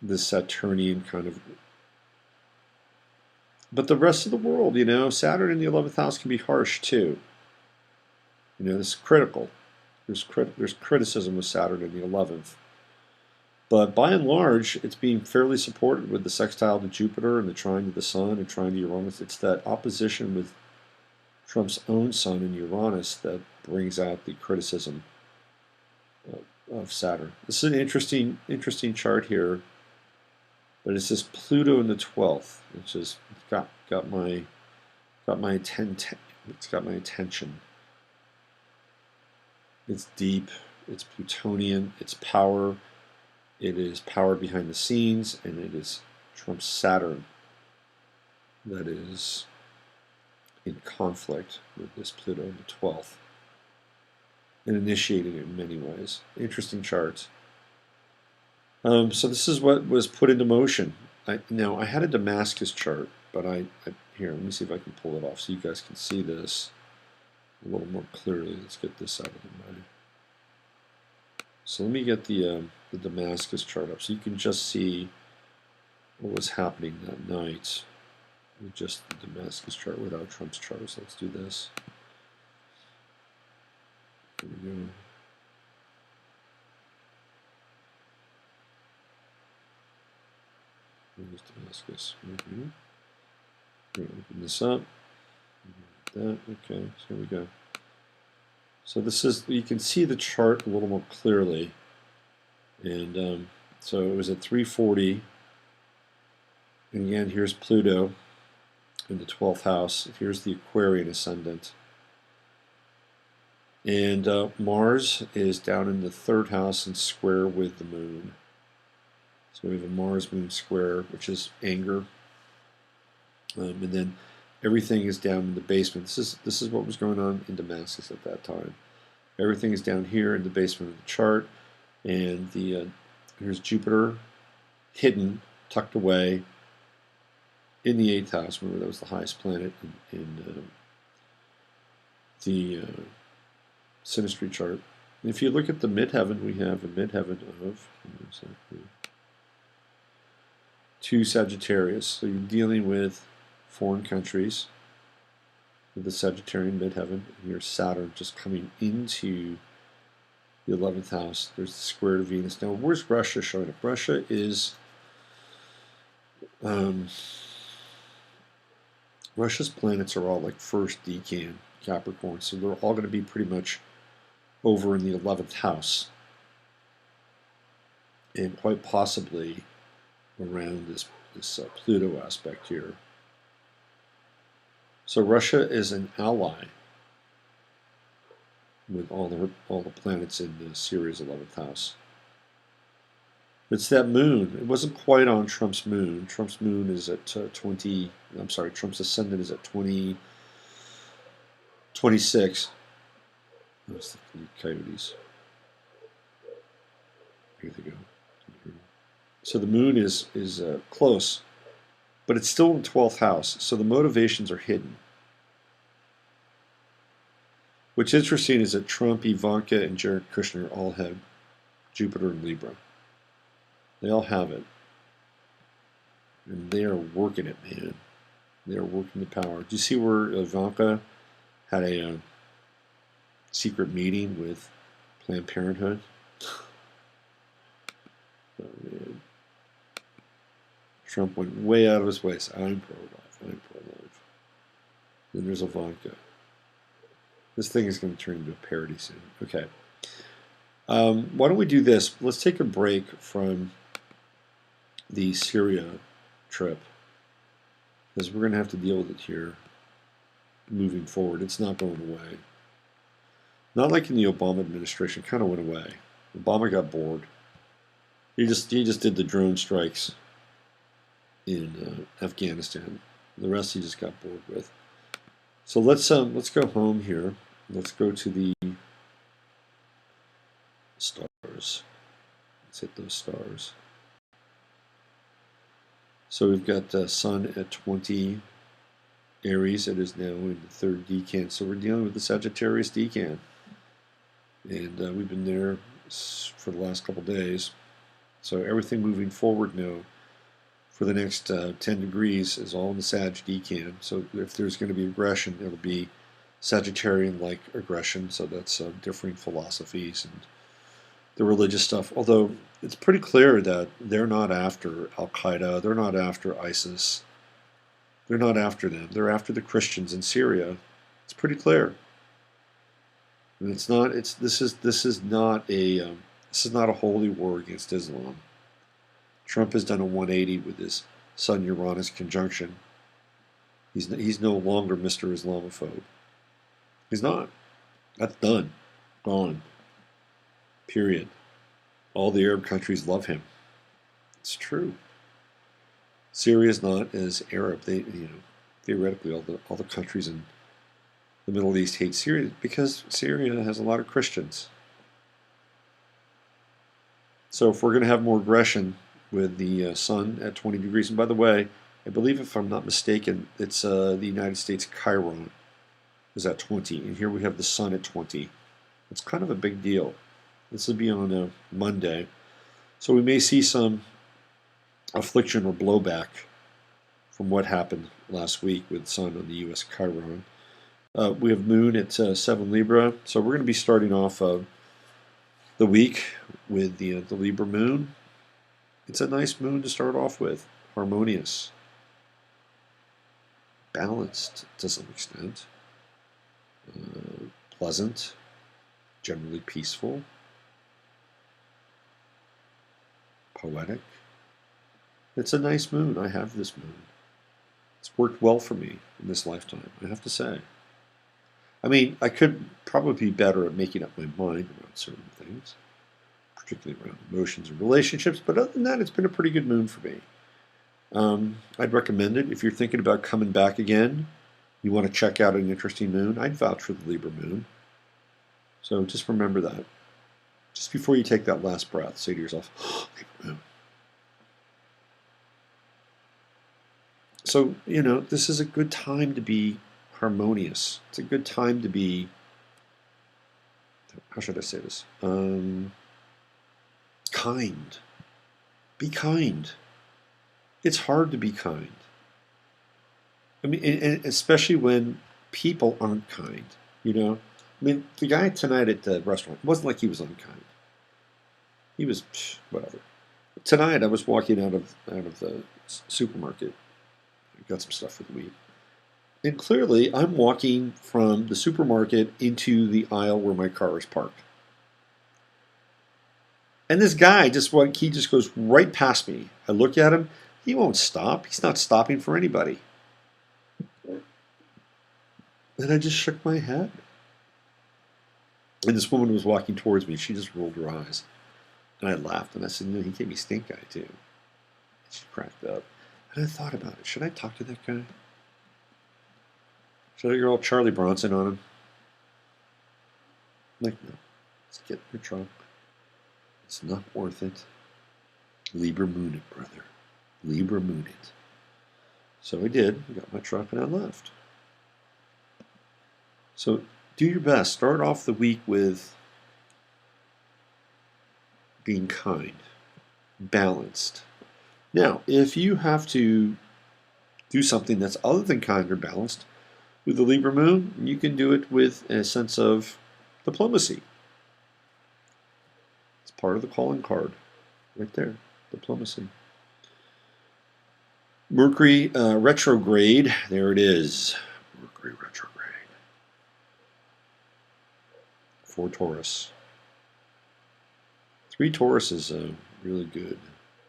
this Saturnian kind of. But the rest of the world, you know, Saturn in the 11th house can be harsh too. You know, this is critical. There's criticism with Saturn in the 11th. But by and large, it's being fairly supported with the sextile to Jupiter and the trine to the Sun and trine to Uranus. It's that opposition with Trump's own Sun and Uranus that brings out the criticism of Saturn. This is an interesting chart here. But it's this Pluto in the 12th, which has got my attention. It's got my attention. It's deep. It's Plutonian. It's power. It is power behind the scenes, and it is Trump's Saturn that is in conflict with this Pluto in the 12th, and initiating it in many ways. Interesting charts. So this is what was put into motion. Now, I had a Damascus chart, but here, let me see if I can pull it off so you guys can see this a little more clearly. Let's get this out of the way. So let me get the Damascus chart up so you can just see what was happening that night with just the Damascus chart without Trump's chart. So let's do this. Here we go. There's Damascus. Open this up. That, okay, so here we go. So this is, you can see the chart a little more clearly. And so it was at 340. And again, here's Pluto in the 12th house. Here's the Aquarian ascendant. And Mars is down in the 3rd house and square with the moon. So we have a Mars-Moon square, which is anger, and then everything is down in the basement. This is what was going on in Damascus at that time. Everything is down here in the basement of the chart, and here's Jupiter, hidden, tucked away in the 8th house. Remember, that was the highest planet in the synastry chart. And if you look at the midheaven, we have a midheaven of 2 Sagittarius. So you're dealing with foreign countries with the Sagittarian midheaven. And here's Saturn just coming into the 11th house. There's the square to Venus. Now, where's Russia showing up? Russia is Russia's planets are all like first decan Capricorn, so they're all going to be pretty much over in the 11th house, and quite possibly around this Pluto aspect here. So Russia is an ally with all the planets in the Syria's 11th house. It's that moon. It wasn't quite on Trump's moon. Trump's moon is at 20. I'm sorry, Trump's ascendant is at 26. I was thinking coyotes. Here they go. So the moon is close, but it's still in 12th house. So the motivations are hidden. What's interesting is that Trump, Ivanka, and Jared Kushner all have Jupiter in Libra. They all have it. And they are working it, man. They are working the power. Do you see where Ivanka had a secret meeting with Planned Parenthood? Oh, man. Trump went way out of his way. So I'm pro-life. I'm pro-life. Then there's Ivanka. This thing is going to turn into a parody soon. Okay. Why don't we do this? Let's take a break from the Syria trip, because we're going to have to deal with it here moving forward. It's not going away. Not like in the Obama administration. It kind of went away. Obama got bored. He just did the drone strikes in Afghanistan. The rest he just got bored with. So let's go home here. Let's go to the stars. Let's hit those stars. So we've got Sun at 20 Aries. It is now in the third decan. So we're dealing with the Sagittarius decan. And we've been there for the last couple days. So everything moving forward now for the next 10 degrees is all in the Sag decan. So if there's going to be aggression, it'll be Sagittarian-like aggression. So that's differing philosophies and the religious stuff. Although it's pretty clear that they're not after Al-Qaeda. They're not after ISIS. They're not after them. They're after the Christians in Syria. It's pretty clear. And it's not. This is not a holy war against Islam. Trump has done a 180 with his Sun-Uranus conjunction. He's no longer Mr. Islamophobe. He's not. That's done. Gone. Period. All the Arab countries love him. It's true. Syria is not as Arab. They, theoretically, all the countries in the Middle East hate Syria because Syria has a lot of Christians. So if we're going to have more aggression with the Sun at 20 degrees, and by the way, I believe if I'm not mistaken, it's the United States Chiron is at 20, and here we have the Sun at 20. It's kind of a big deal. This will be on a Monday. So we may see some affliction or blowback from what happened last week with Sun on the U.S. Chiron. We have Moon at 7 Libra. So we're going to be starting off the week with the Libra Moon. It's a nice moon to start off with. Harmonious. Balanced to some extent. Pleasant. Generally peaceful. Poetic. It's a nice moon. I have this moon. It's worked well for me in this lifetime, I have to say. I mean, I could probably be better at making up my mind around certain things, particularly around emotions and relationships, but other than that, it's been a pretty good moon for me. I'd recommend it. If you're thinking about coming back again, you want to check out an interesting moon, I'd vouch for the Libra moon. So just remember that. Just before you take that last breath, say to yourself, oh, Libra moon. So, this is a good time to be harmonious. It's a good time to be, how should I say this? Kind. Be kind. It's hard to be kind. I mean, and especially when people aren't kind, I mean, the guy tonight at the restaurant, it wasn't like he was unkind. He was, whatever. Tonight I was walking out of the supermarket. I got some stuff for the week. And clearly, I'm walking from the supermarket into the aisle where my car is parked. And this guy he just goes right past me. I look at him. He won't stop. He's not stopping for anybody. And I just shook my head. And this woman was walking towards me. She just rolled her eyes. And I laughed. And I said, no, he gave me stink eye, too. And she cracked up. And I thought about it. Should I talk to that guy? Should I go all Charlie Bronson on him? Like, no. Let's get in your trunk. It's not worth it. Libra moon it, brother. Libra moon it. So I did. I got my truck and I left. So do your best. Start off the week with being kind, balanced. Now, if you have to do something that's other than kind or balanced with the Libra moon, you can do it with a sense of diplomacy. It's part of the calling card right there, diplomacy. Mercury retrograde, there it is. Mercury retrograde. For Taurus. 3 Taurus is a really good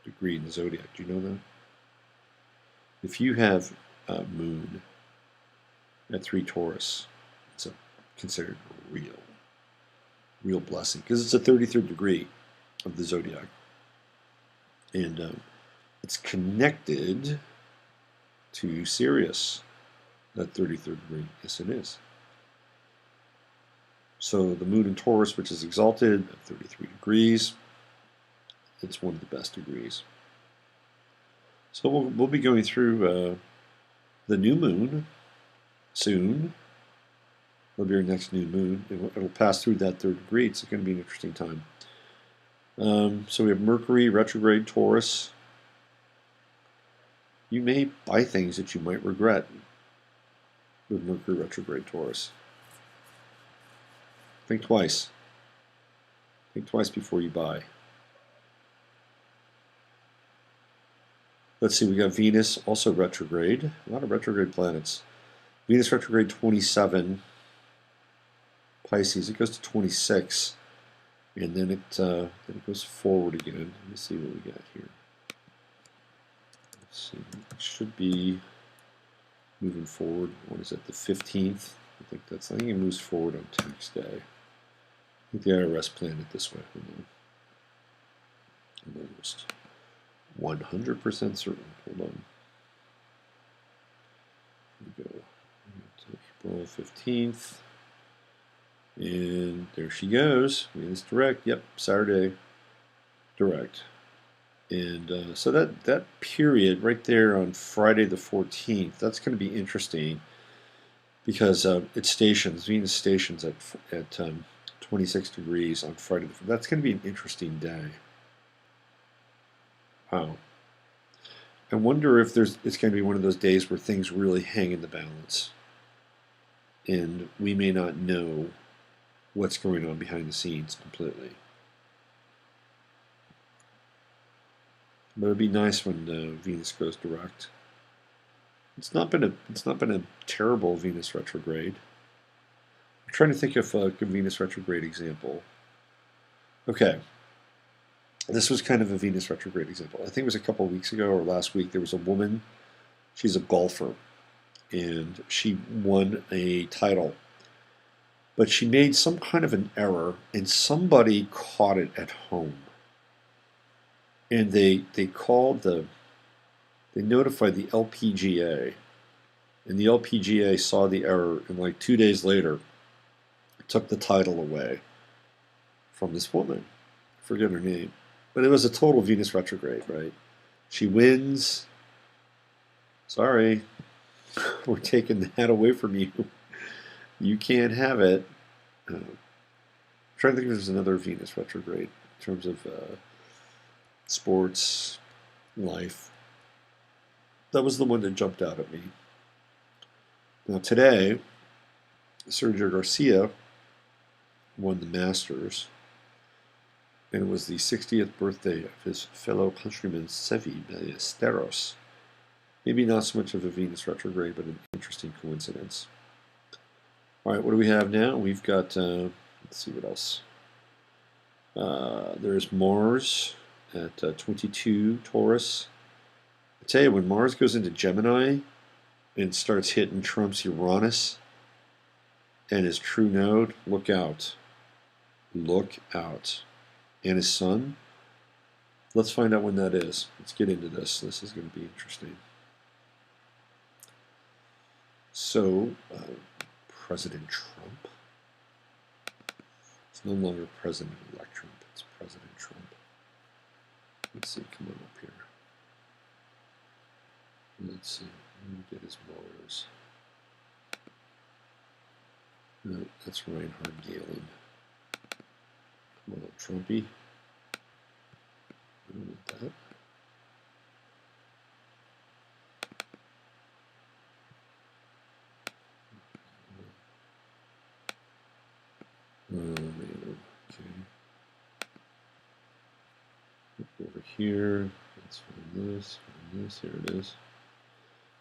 degree in the zodiac. Do you know that? If you have a moon at 3 Taurus, it's considered a real blessing because it's a 33rd degree of the zodiac. And it's connected to Sirius, that 33rd degree. Yes, it is. So the moon in Taurus, which is exalted at 33 degrees, it's one of the best degrees. So we'll be going through the new moon soon. It'll be our next new moon. It'll pass through that 3rd degree. It's going to be an interesting time. So we have Mercury retrograde Taurus. You may buy things that you might regret with Mercury retrograde Taurus. Think twice. Think twice before you buy. Let's see, we got Venus also retrograde. A lot of retrograde planets. Venus retrograde 27. Pisces, it goes to 26. And then it goes forward again. Let me see what we got here. Let's see, it should be moving forward. What is it, the 15th? I think it moves forward on tax day. I think the IRS planned it this way. I'm almost 100% certain. Hold on. Here we go. April 15th. And there she goes. Venus direct. Yep, Saturday direct. And so that period right there on Friday the 14th, that's going to be interesting because it stations, Venus stations at 26 degrees on Friday. That's going to be an interesting day. Wow. I wonder if it's going to be one of those days where things really hang in the balance. And we may not know what's going on behind the scenes completely. But it'd be nice when Venus goes direct. It's not been a terrible Venus retrograde. I'm trying to think of a good Venus retrograde example. Okay, this was kind of a Venus retrograde example. I think it was a couple of weeks ago or last week. There was a woman. She's a golfer, and she won a title. But she made some kind of an error, and somebody caught it at home. And they notified the LPGA, and the LPGA saw the error, and like 2 days later, took the title away from this woman. I forget her name, but it was a total Venus retrograde, right? She wins. Sorry, we're taking that away from you. You can't have it. I'm trying to think if there's another Venus retrograde in terms of sports, life. That was the one that jumped out at me. Now today, Sergio Garcia won the Masters, and it was the 60th birthday of his fellow countryman Seve Ballesteros. Maybe not so much of a Venus retrograde, but an interesting coincidence. All right, what do we have now? We've got, let's see what else. There's Mars at 22 Taurus. I tell you, when Mars goes into Gemini and starts hitting Trump's Uranus and his true node, look out. Look out. And his sun. Let's find out when that is. Let's get into this. This is going to be interesting. So, President Trump. It's no longer President-elect Trump. It's President Trump. Let's see. Come on up here. Let's see. Let me get his Mars. No, that's Reinhard Galen. Come on up, Trumpy. I don't want that. Oh, man. Okay. Look over here. Let's find this. Find this. Here it is.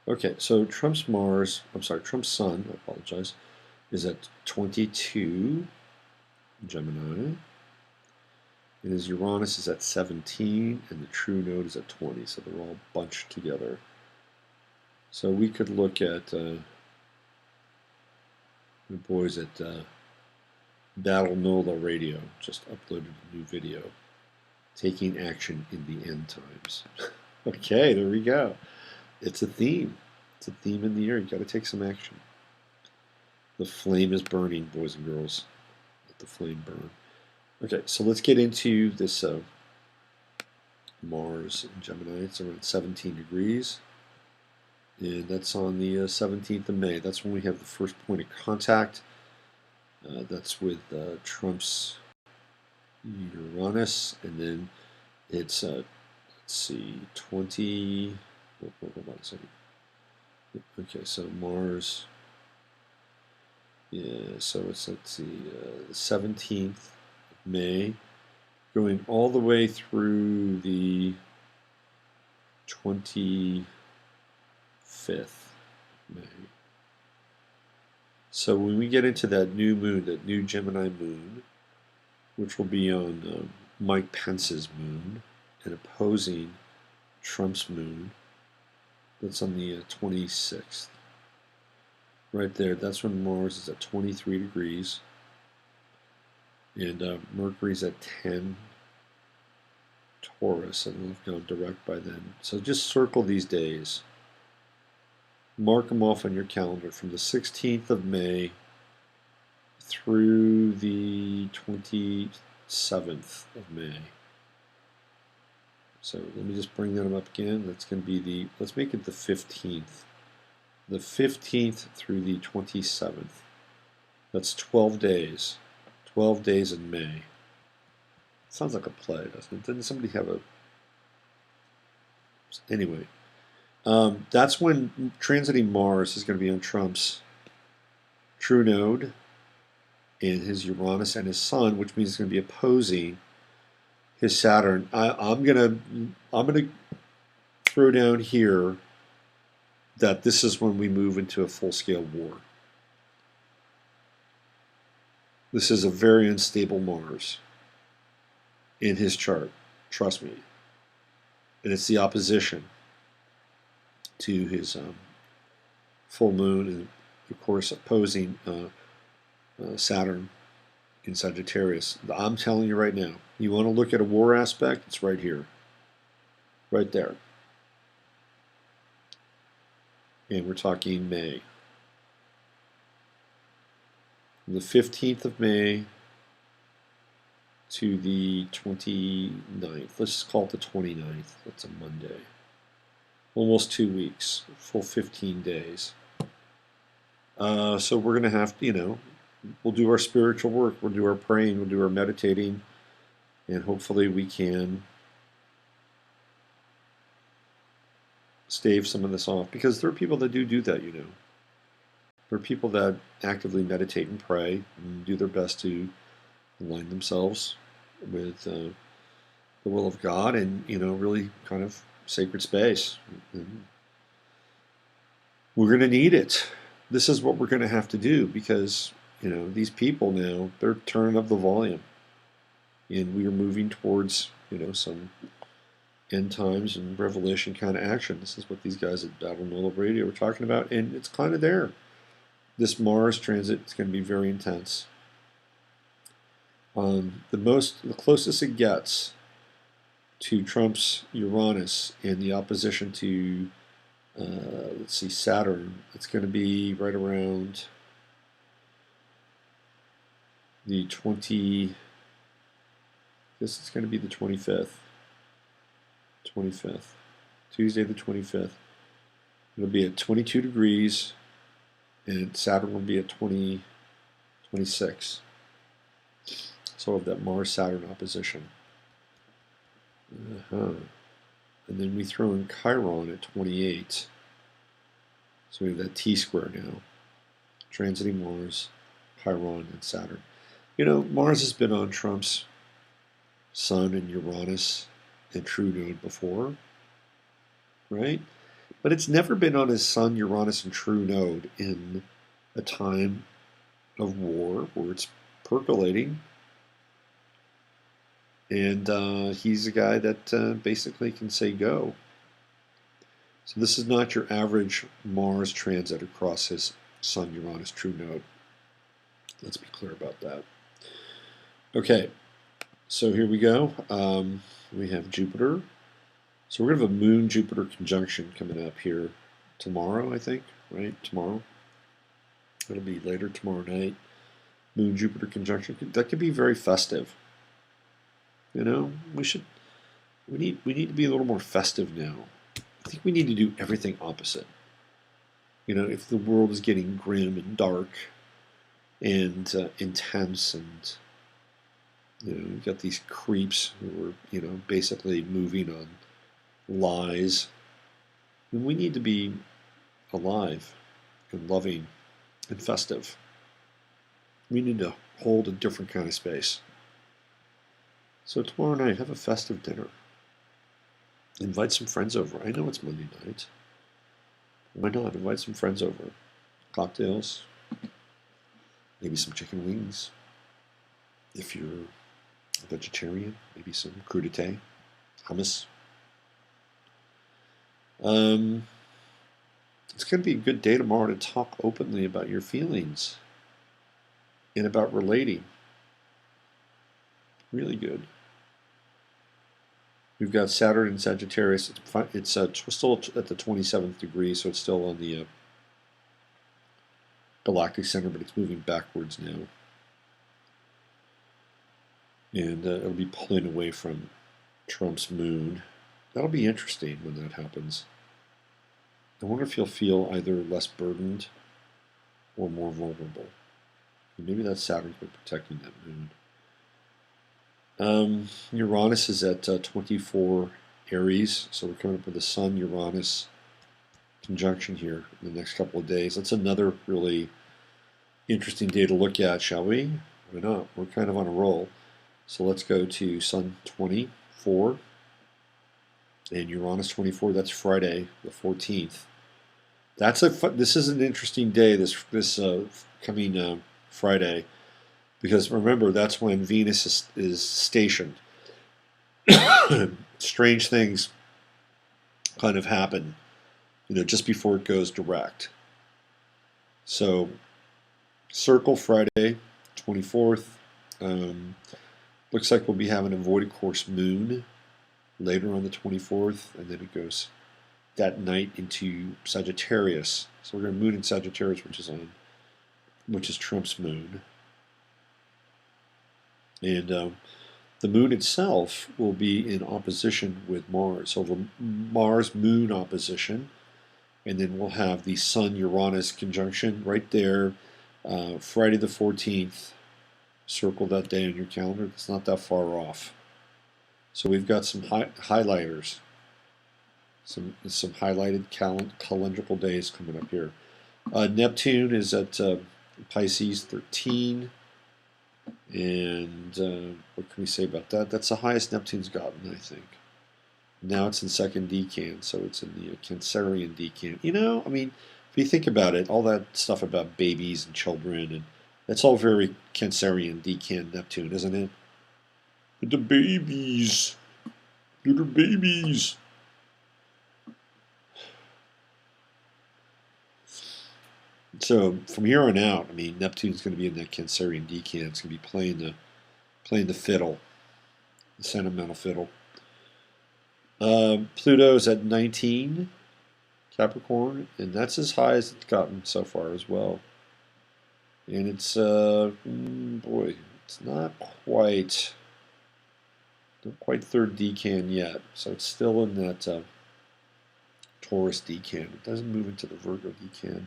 Okay, so Trump's Mars, I'm sorry, Trump's Sun, I apologize, is at 22 Gemini. And his Uranus is at 17, and the true node is at 20, so they're all bunched together. So we could look at the boys at Battle NOLA Radio, just uploaded a new video, taking action in the end times. Okay, there we go. It's a theme. It's a theme in the year. You've got to take some action. The flame is burning, boys and girls. Let the flame burn. Okay, so let's get into this Mars in Gemini. It's around 17 degrees. And that's on the 17th of May. That's when we have the first point of contact. That's with Trump's Uranus. And then it's, let's see, 20... Hold on a second. Okay, so Mars. Yeah, so it's, let's see, the 17th of May, going all the way through the 25th of May. So when we get into that new moon, that new Gemini moon, which will be on Mike Pence's moon and opposing Trump's moon, that's on the 26th. Right there, that's when Mars is at 23 degrees. And Mercury's at 10 Taurus, and we'll have gone direct by then. So just circle these days. Mark them off on your calendar from the 16th of May through the 27th of May. So let me just bring them up again. That's going to be the, let's make it the 15th. The 15th through the 27th. That's 12 days. 12 days in May. Sounds like a play, doesn't it? Didn't somebody have a... Anyway. That's when transiting Mars is going to be on Trump's true node and his Uranus and his Sun, which means it's going to be opposing his Saturn. I'm gonna throw down here that this is when we move into a full-scale war. This is a very unstable Mars in his chart, trust me. And it's the opposition to his full moon, and of course opposing Saturn in Sagittarius. I'm telling you right now, you want to look at a war aspect, it's right here. Right there. And we're talking May. From the 15th of May to the 29th. Let's just call it the 29th. That's a Monday. Almost 2 weeks. Full 15 days. So we're going to have to, we'll do our spiritual work. We'll do our praying. We'll do our meditating. And hopefully we can stave some of this off, because there are people that do that, There are people that actively meditate and pray and do their best to align themselves with the will of God and, really kind of sacred space. And We're going to need it. This is what we're going to have to do because, these people now, they're turning up the volume. And we are moving towards, some end times and revelation kind of action. This is what these guys at Battle Null Radio were talking about, and it's kind of there. This Mars transit is going to be very intense. The closest it gets to Trump's Uranus and the opposition to, let's see, Saturn, it's going to be right around the 20. I guess it's going to be the 25th. 25th. Tuesday the 25th. It'll be at 22 degrees, and Saturn will be at 26. So of that Mars-Saturn opposition. And then we throw in Chiron at 28. So we have that T-square now. Transiting Mars, Chiron, and Saturn. Mars has been on Trump's Sun and Uranus and True Node before, right? But it's never been on his Sun, Uranus, and True Node in a time of war where it's percolating. And he's a guy that basically can say go. So this is not your average Mars transit across his Sun, Uranus, True Node. Let's be clear about that. Okay, so here we go. We have Jupiter. So we're going to have a Moon-Jupiter conjunction coming up here tomorrow, I think, right? Tomorrow. It'll be later tomorrow night. Moon-Jupiter conjunction. That could be very festive. We need to be a little more festive now. I think we need to do everything opposite. If the world is getting grim and dark and intense, and you've got these creeps who are basically moving on lies, then we need to be alive and loving and festive. We need to hold a different kind of space. So tomorrow night, have a festive dinner. Invite some friends over. I know it's Monday night. Why not? Invite some friends over. Cocktails. Maybe some chicken wings. If you're a vegetarian, maybe some crudité, hummus. It's going to be a good day tomorrow to talk openly about your feelings and about relating. Really good. We've got Saturn in Sagittarius. It's still at the 27th degree, so it's still on the galactic center, but it's moving backwards now. And it'll be pulling away from Trump's moon. That'll be interesting when that happens. I wonder if you'll feel either less burdened or more vulnerable. Maybe that's Saturn protecting that moon. Uranus is at 24 Aries, so we're coming up with a Sun-Uranus conjunction here in the next couple of days. That's another really interesting day to look at, shall we? Why not? We're kind of on a roll. So let's go to Sun 24 and Uranus 24. That's Friday, the 14th. This is an interesting day. This coming Friday. Because remember, that's when Venus is stationed. Strange things kind of happen, just before it goes direct. So, circle Friday, 24th. Looks like we'll be having a void course moon later on the 24th, and then it goes that night into Sagittarius. So we're going to moon in Sagittarius, which is Trump's moon. And the moon itself will be in opposition with Mars. So the Mars-Moon opposition, and then we'll have the Sun-Uranus conjunction right there, Friday the 14th. Circle that day on your calendar. It's not that far off. So we've got some highlighters, some highlighted calendrical days coming up here. Neptune is at Pisces 13. And what can we say about that? That's the highest Neptune's gotten, I think. Now it's in second decan, so it's in the Cancerian decan. If you think about it, all that stuff about babies and children, and that's all very Cancerian, Decan, Neptune, isn't it? The babies, little babies. So from here on out, I mean, Neptune's going to be in that Cancerian Decan. It's going to be playing the fiddle, the sentimental fiddle. Pluto's at 19 Capricorn, and that's as high as it's gotten so far as well. And it's boy, it's not quite third decan yet, so it's still in that Taurus decan. It doesn't move into the Virgo decan.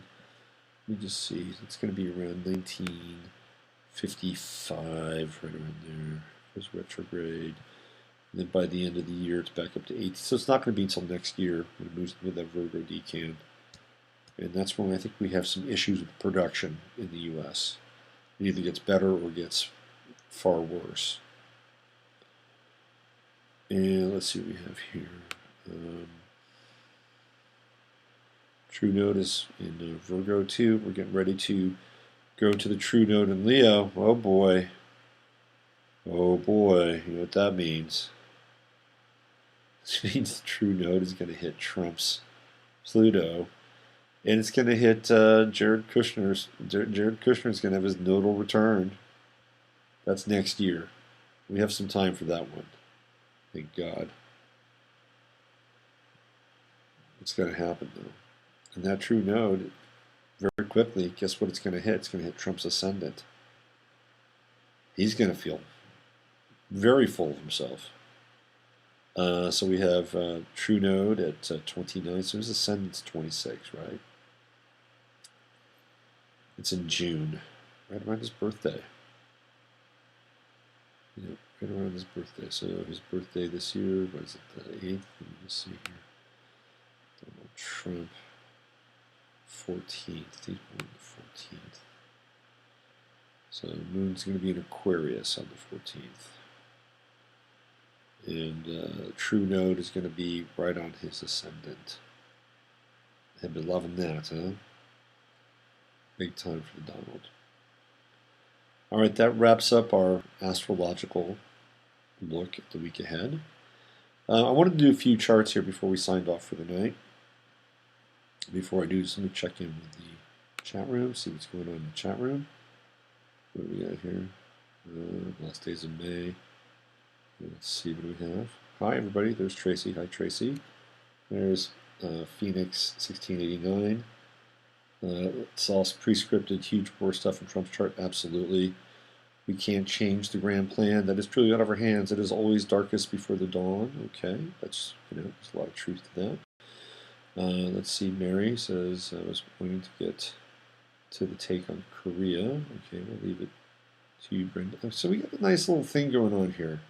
Let me just see. It's going to be around 1955, right around there. Goes retrograde. And then by the end of the year, it's back up to 80. So it's not going to be until next year when it moves into that Virgo decan. And that's when I think we have some issues with production in the U.S. It either gets better or gets far worse. And let's see what we have here. True node is in Virgo too. We're getting ready to go to the true node in Leo. Oh boy. Oh boy. You know what that means? This means the true node is going to hit Trump's Pluto. And it's going to hit Jared Kushner's. Jared Kushner's going to have his nodal return. That's next year. We have some time for that one. Thank God. It's going to happen, though. And that true node, very quickly, guess what it's going to hit? It's going to hit Trump's ascendant. He's going to feel very full of himself. So we have true node at 29. So his ascendant's 26, right? It's in June, right around his birthday. Yeah, right around his birthday. So his birthday this year, what is it, the 8th? Let me just see here. Donald Trump, 14th. He's born the 14th. So the moon's going to be in Aquarius on the 14th. And true node is going to be right on his ascendant. I've been loving that, huh? Big time for the Donald. All right, that wraps up our astrological look at the week ahead. I wanted to do a few charts here before we signed off for the night. Before I do, just let me check in with the chat room, see what's going on in the chat room. What do we got here? Last days of May. Let's see what we have. Hi, everybody. There's Tracy. Hi, Tracy. There's Phoenix 1689. It's all pre-scripted, huge war stuff in Trump's chart. Absolutely. We can't change the grand plan. That is truly out of our hands. It is always darkest before the dawn. Okay, that's, there's a lot of truth to that. Let's see, Mary says, I was waiting to get to the take on Korea. Okay, we'll leave it to you, Brenda. So we got a nice little thing going on here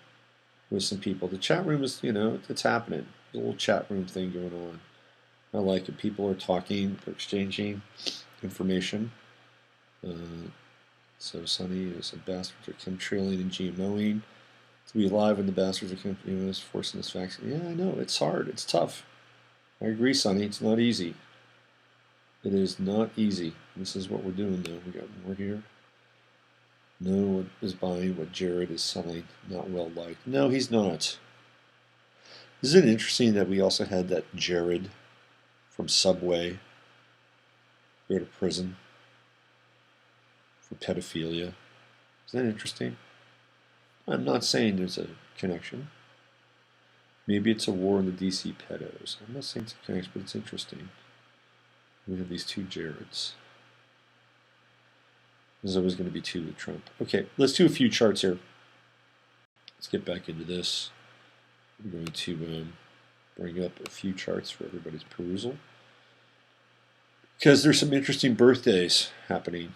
with some people. The chat room is, it's happening. There's a little chat room thing going on. I like it. People are talking, they're exchanging information. So Sunny is a bastards are chemtrailing and GMOing. To be alive when the bastards are chemtrailing, forcing this vaccine. Yeah, I know. It's hard. It's tough. I agree, Sonny. It's not easy. It is not easy. This is what we're doing, though. We got more here. No one is buying what Jared is selling. Not well liked. No, he's not. Isn't it interesting that we also had that Jared from Subway go to prison for pedophilia? Isn't that interesting? I'm not saying there's a connection. Maybe it's a war in the DC pedos. I'm not saying it's a connection, but it's interesting. We have these two Jareds. There's always going to be two with Trump. Okay, let's do a few charts here. Let's get back into this. I'm going to bring up a few charts for everybody's perusal, because there's some interesting birthdays happening.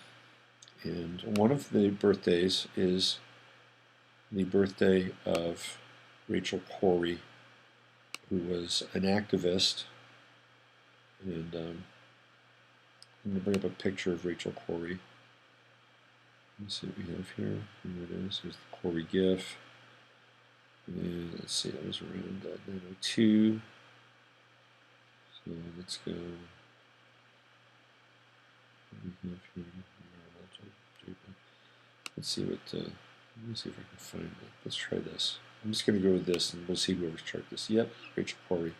And one of the birthdays is the birthday of Rachel Corrie, who was an activist. And I'm going to bring up a picture of Rachel Corrie. Let's see what we have here. Here it is. Here's the Corrie GIF. And let's see, that was around 902. So let's go Let's see what. Let me see if I can find it. Let's try this. I'm just going to go with this, and we'll see whoever's chart this. Yep, Rachel Corey.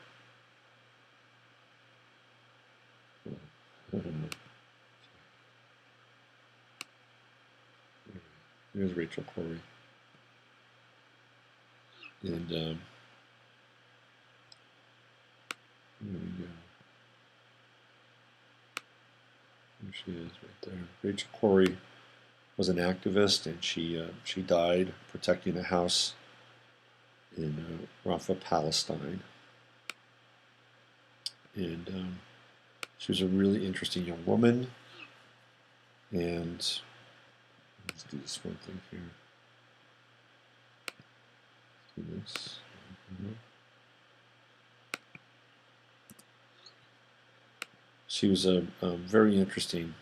There's Rachel Corey. And there we go. There she is right there. Rachel Corey was an activist, and she died protecting a house in Rafah, Palestine. And she was a really interesting young woman. And let's do this one thing here. Let's do this. She was a very interesting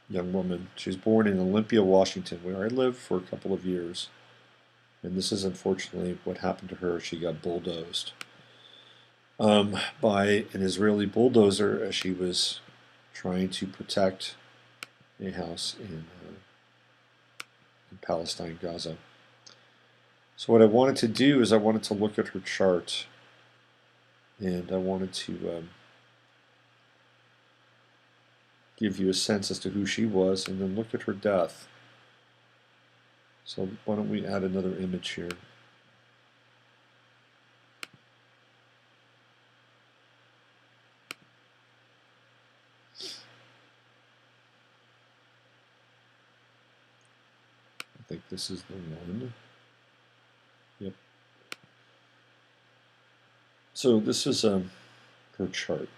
young woman. She was born in Olympia, Washington, where I lived for a couple of years. And this is unfortunately what happened to her. She got bulldozed by an Israeli bulldozer as she was trying to protect a house in Palestine, Gaza. So what I wanted to do is I wanted to look at her chart, and I wanted to give you a sense as to who she was, and then look at her death. So why don't we add another image here? I think this is the one. Yep. So this is her chart.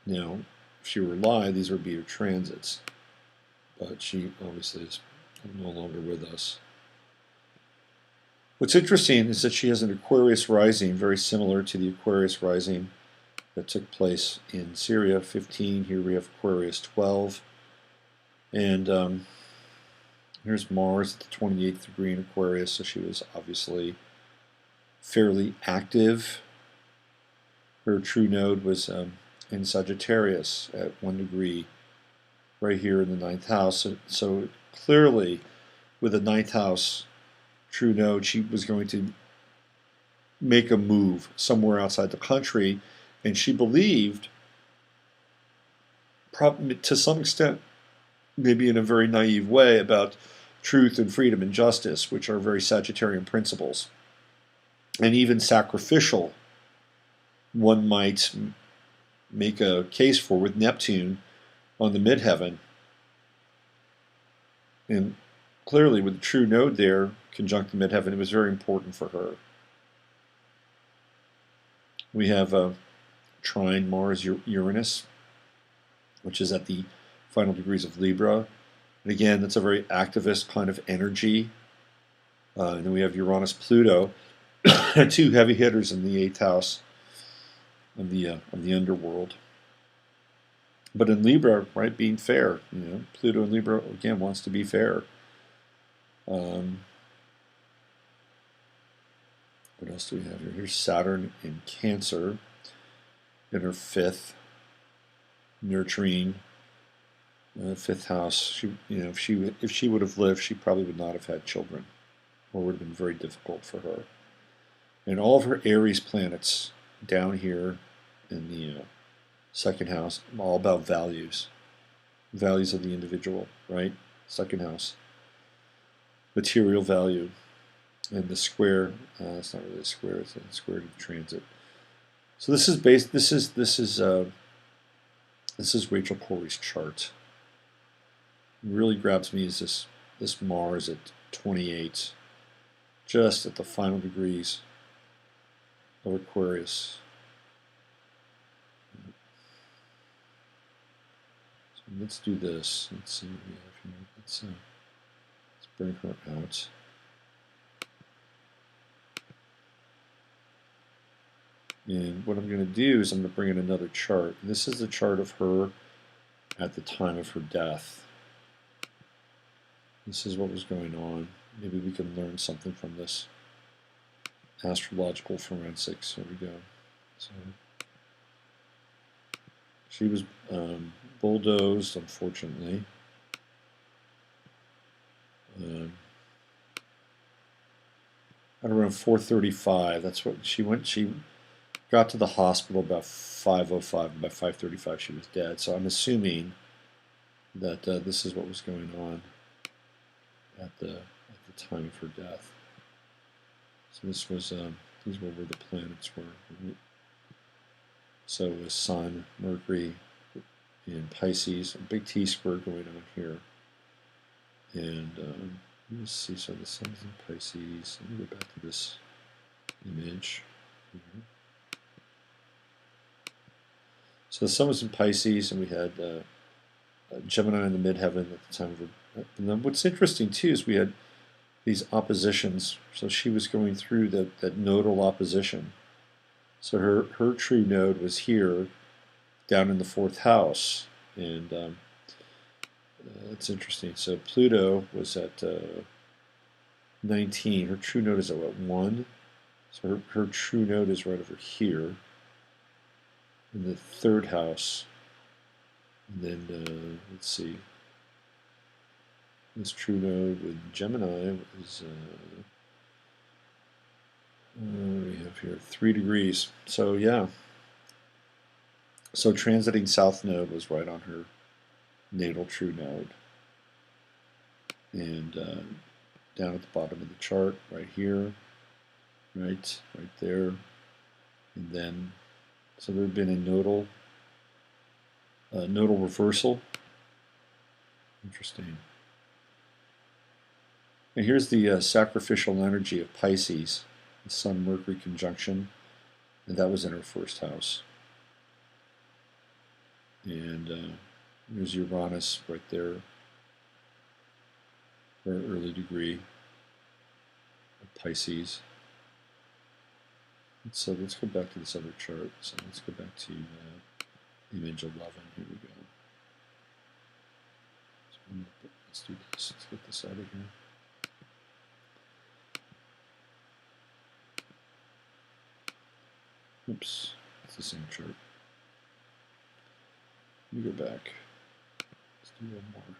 Now, if she were alive, these would be her transits. But she obviously is no longer with us. What's interesting is that she has an Aquarius rising, very similar to the Aquarius rising that took place in Syria, 15. Here we have Aquarius 12. And here's Mars at the 28th degree in Aquarius, so she was obviously fairly active. Her true node was in Sagittarius at 1 degree, right here in the 9th house. So clearly, with the 9th house true node, she was going to make a move somewhere outside the country, and she believed, to some extent, maybe in a very naive way, about truth and freedom and justice, which are very Sagittarian principles, and even sacrificial, one might make a case for, with Neptune on the midheaven. And clearly, with the true node there, conjunct the midheaven, it was very important for her. We have a trine Mars-Uranus, which is at the final degrees of Libra. And again, that's a very activist kind of energy. And then we have Uranus-Pluto, two heavy hitters in the 8th house of the underworld. But in Libra, right, being fair, Pluto in Libra again wants to be fair. What else do we have here? Here's Saturn in Cancer in her 5th, nurturing 5th house. She, if she would have lived, she probably would not have had children, or would have been very difficult for her. And all of her Aries planets down here in the 2nd house, all about values of the individual, right? 2nd house, material value, and the square. It's not really a square; it's a square to the transit. So this is this is Rachel Corey's chart. What really grabs me is this Mars at 28, just at the final degrees of Aquarius. So let's do this. Let's see what we have here. Let's bring her out. And what I'm going to do is I'm going to bring in another chart. This is the chart of her at the time of her death. This is what was going on. Maybe we can learn something from this. Astrological forensics. Here we go. So She was bulldozed, unfortunately. At around 4:35, that's what she went. She got to the hospital about 5:05. By 5:35, she was dead. So I'm assuming that this is what was going on at the time of her death. So this was these were where the planets were. So it was Sun, Mercury, in Pisces, a big T square going on here. And let me see, so the Sun's in Pisces. Let me go back to this image. So the Sun was in Pisces, and we had Gemini in the midheaven at the time of her. And then what's interesting too is we had these oppositions. So she was going through that nodal opposition. So her true node was here, down in the fourth house, and it's interesting. So Pluto was at 19. Her true node is at what, 1? So her true node is right over here in the third house. And then let's see. This true node with Gemini is what do we have here? 3 degrees. So yeah. So transiting south node was right on her natal true node. And down at the bottom of the chart, right here, right there. And then, so there had been a nodal reversal. Interesting. And here's the sacrificial energy of Pisces, the Sun-Mercury conjunction, and that was in her first house. And there's Uranus right there, for an early degree of Pisces. So let's go back to this other chart. So let's go back to image 11. Here we go. So let's do this. Let's get this out of here. Oops, it's the same chart. Let me go back. Let's do one more.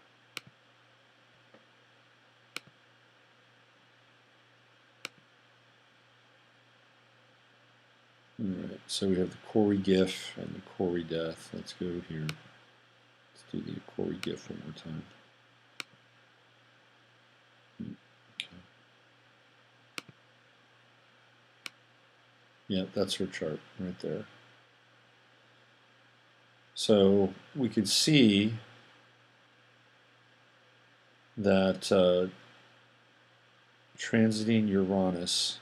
Alright, so we have the Corey GIF and the Corey death. Let's go here. Let's do the Corey GIF one more time. Okay. Yeah, that's her chart right there. So we could see that transiting Uranus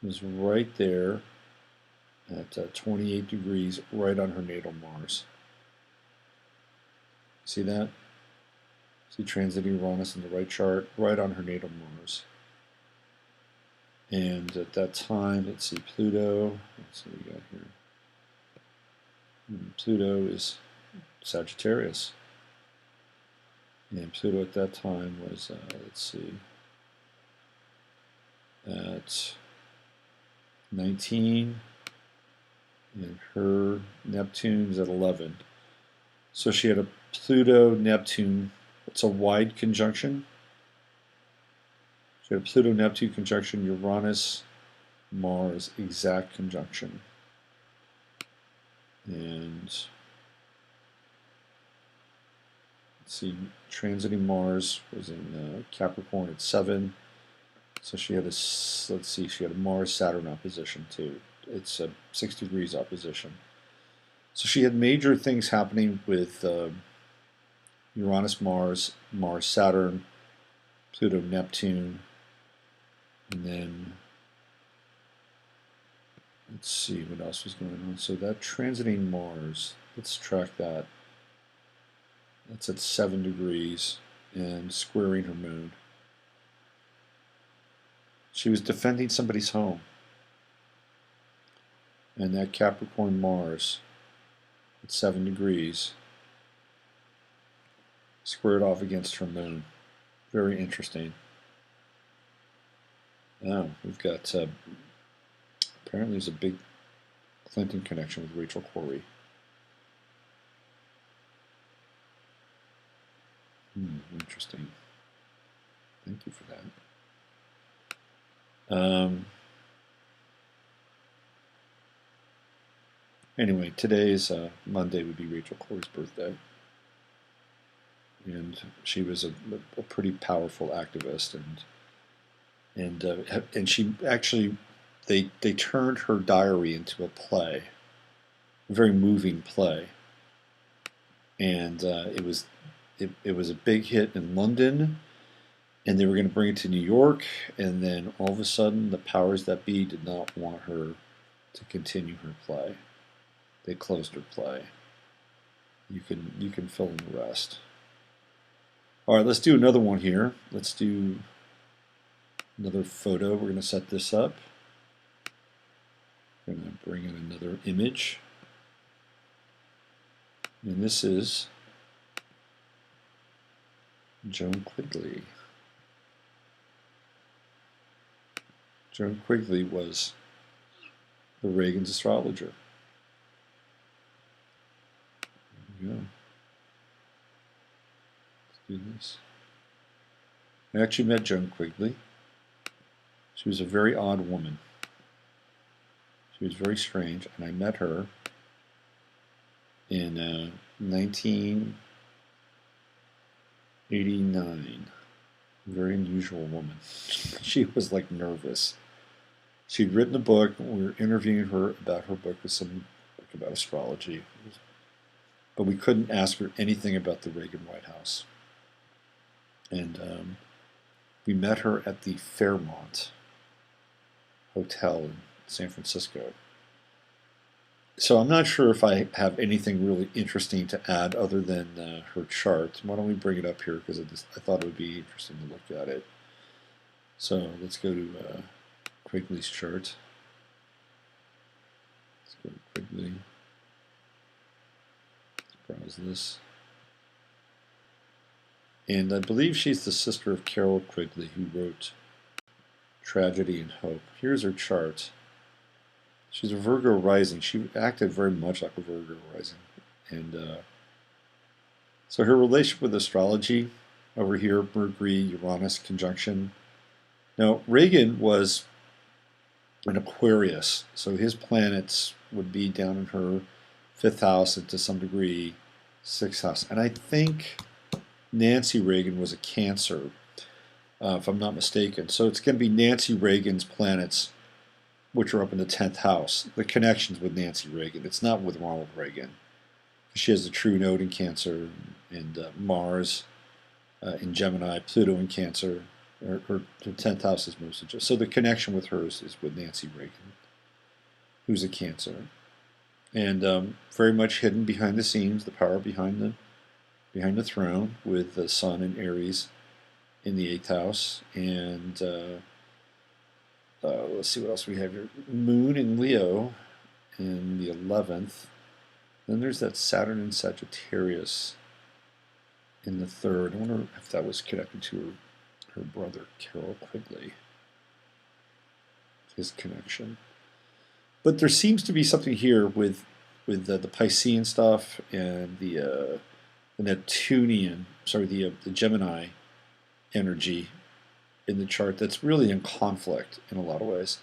is right there at 28 degrees, right on her natal Mars. See that? See transiting Uranus in the right chart, right on her natal Mars. And at that time, let's see, Pluto, let's see what we got here. Pluto is Sagittarius. And Pluto at that time was, let's see, at 19, and her Neptune's at 11. So she had a Pluto-Neptune, it's a wide conjunction. She had a Pluto-Neptune conjunction, Uranus-Mars exact conjunction. And let's see, transiting Mars was in Capricorn at 7. So she had a, let's see, she had a Mars-Saturn opposition too. It's a 6 degrees opposition. So she had major things happening with Uranus-Mars, Mars-Saturn, Pluto-Neptune, and then let's see what else was going on. So that transiting Mars, let's track that. That's at 7 degrees and squaring her moon. She was defending somebody's home. And that Capricorn Mars at 7 degrees squared off against her moon. Very interesting. Now we've got, apparently there's a big Clinton connection with Rachel Corrie. Interesting. Thank you for that. Anyway, today's Monday would be Rachel Corrie's birthday. And she was a pretty powerful activist, and she actually they turned her diary into a play, a very moving play, and it was a big hit in London, and they were going to bring it to New York, and then all of a sudden the powers that be did not want her to continue her play. They closed her play. You can fill in the rest. All right, let's do another one here. Let's do another photo. We're going to set this up. We're going to bring in another image. And this is Joan Quigley. Joan Quigley was the Reagan's astrologer. There we go. Do this. I actually met Joan Quigley. She was a very odd woman. She was very strange, and I met her in 1989. Very unusual woman. She was like nervous. She'd written a book. We were interviewing her about her book, with some book about astrology, but we couldn't ask her anything about the Reagan White House. And we met her at the Fairmont Hotel in San Francisco. So I'm not sure if I have anything really interesting to add other than her chart. Why don't we bring it up here, because I thought it would be interesting to look at it. So let's go to Quigley's chart. Let's go to Quigley. Let's browse this. And I believe she's the sister of Carol Quigley, who wrote Tragedy and Hope. Here's her chart. She's a Virgo rising. She acted very much like a Virgo rising. And so her relationship with astrology, over here, Mercury-Uranus conjunction. Now, Reagan was an Aquarius, so his planets would be down in her 5th house and to some degree 6th house. And I think Nancy Reagan was a Cancer, if I'm not mistaken. So it's going to be Nancy Reagan's planets, which are up in the 10th house. The connections with Nancy Reagan. It's not with Ronald Reagan. She has a true node in Cancer, and Mars in Gemini, Pluto in Cancer. Her 10th house is mostly just. So the connection with hers is with Nancy Reagan, who's a Cancer. And very much hidden behind the scenes, the power behind the throne, with the Sun in Aries in the 8th house. And let's see what else we have here. Moon in Leo in the 11th. Then there's that Saturn in Sagittarius in the 3rd. I wonder if that was connected to her brother, Carol Quigley. His connection. But there seems to be something here with the Piscean stuff and the Neptunian, the Gemini energy in the chart that's really in conflict in a lot of ways.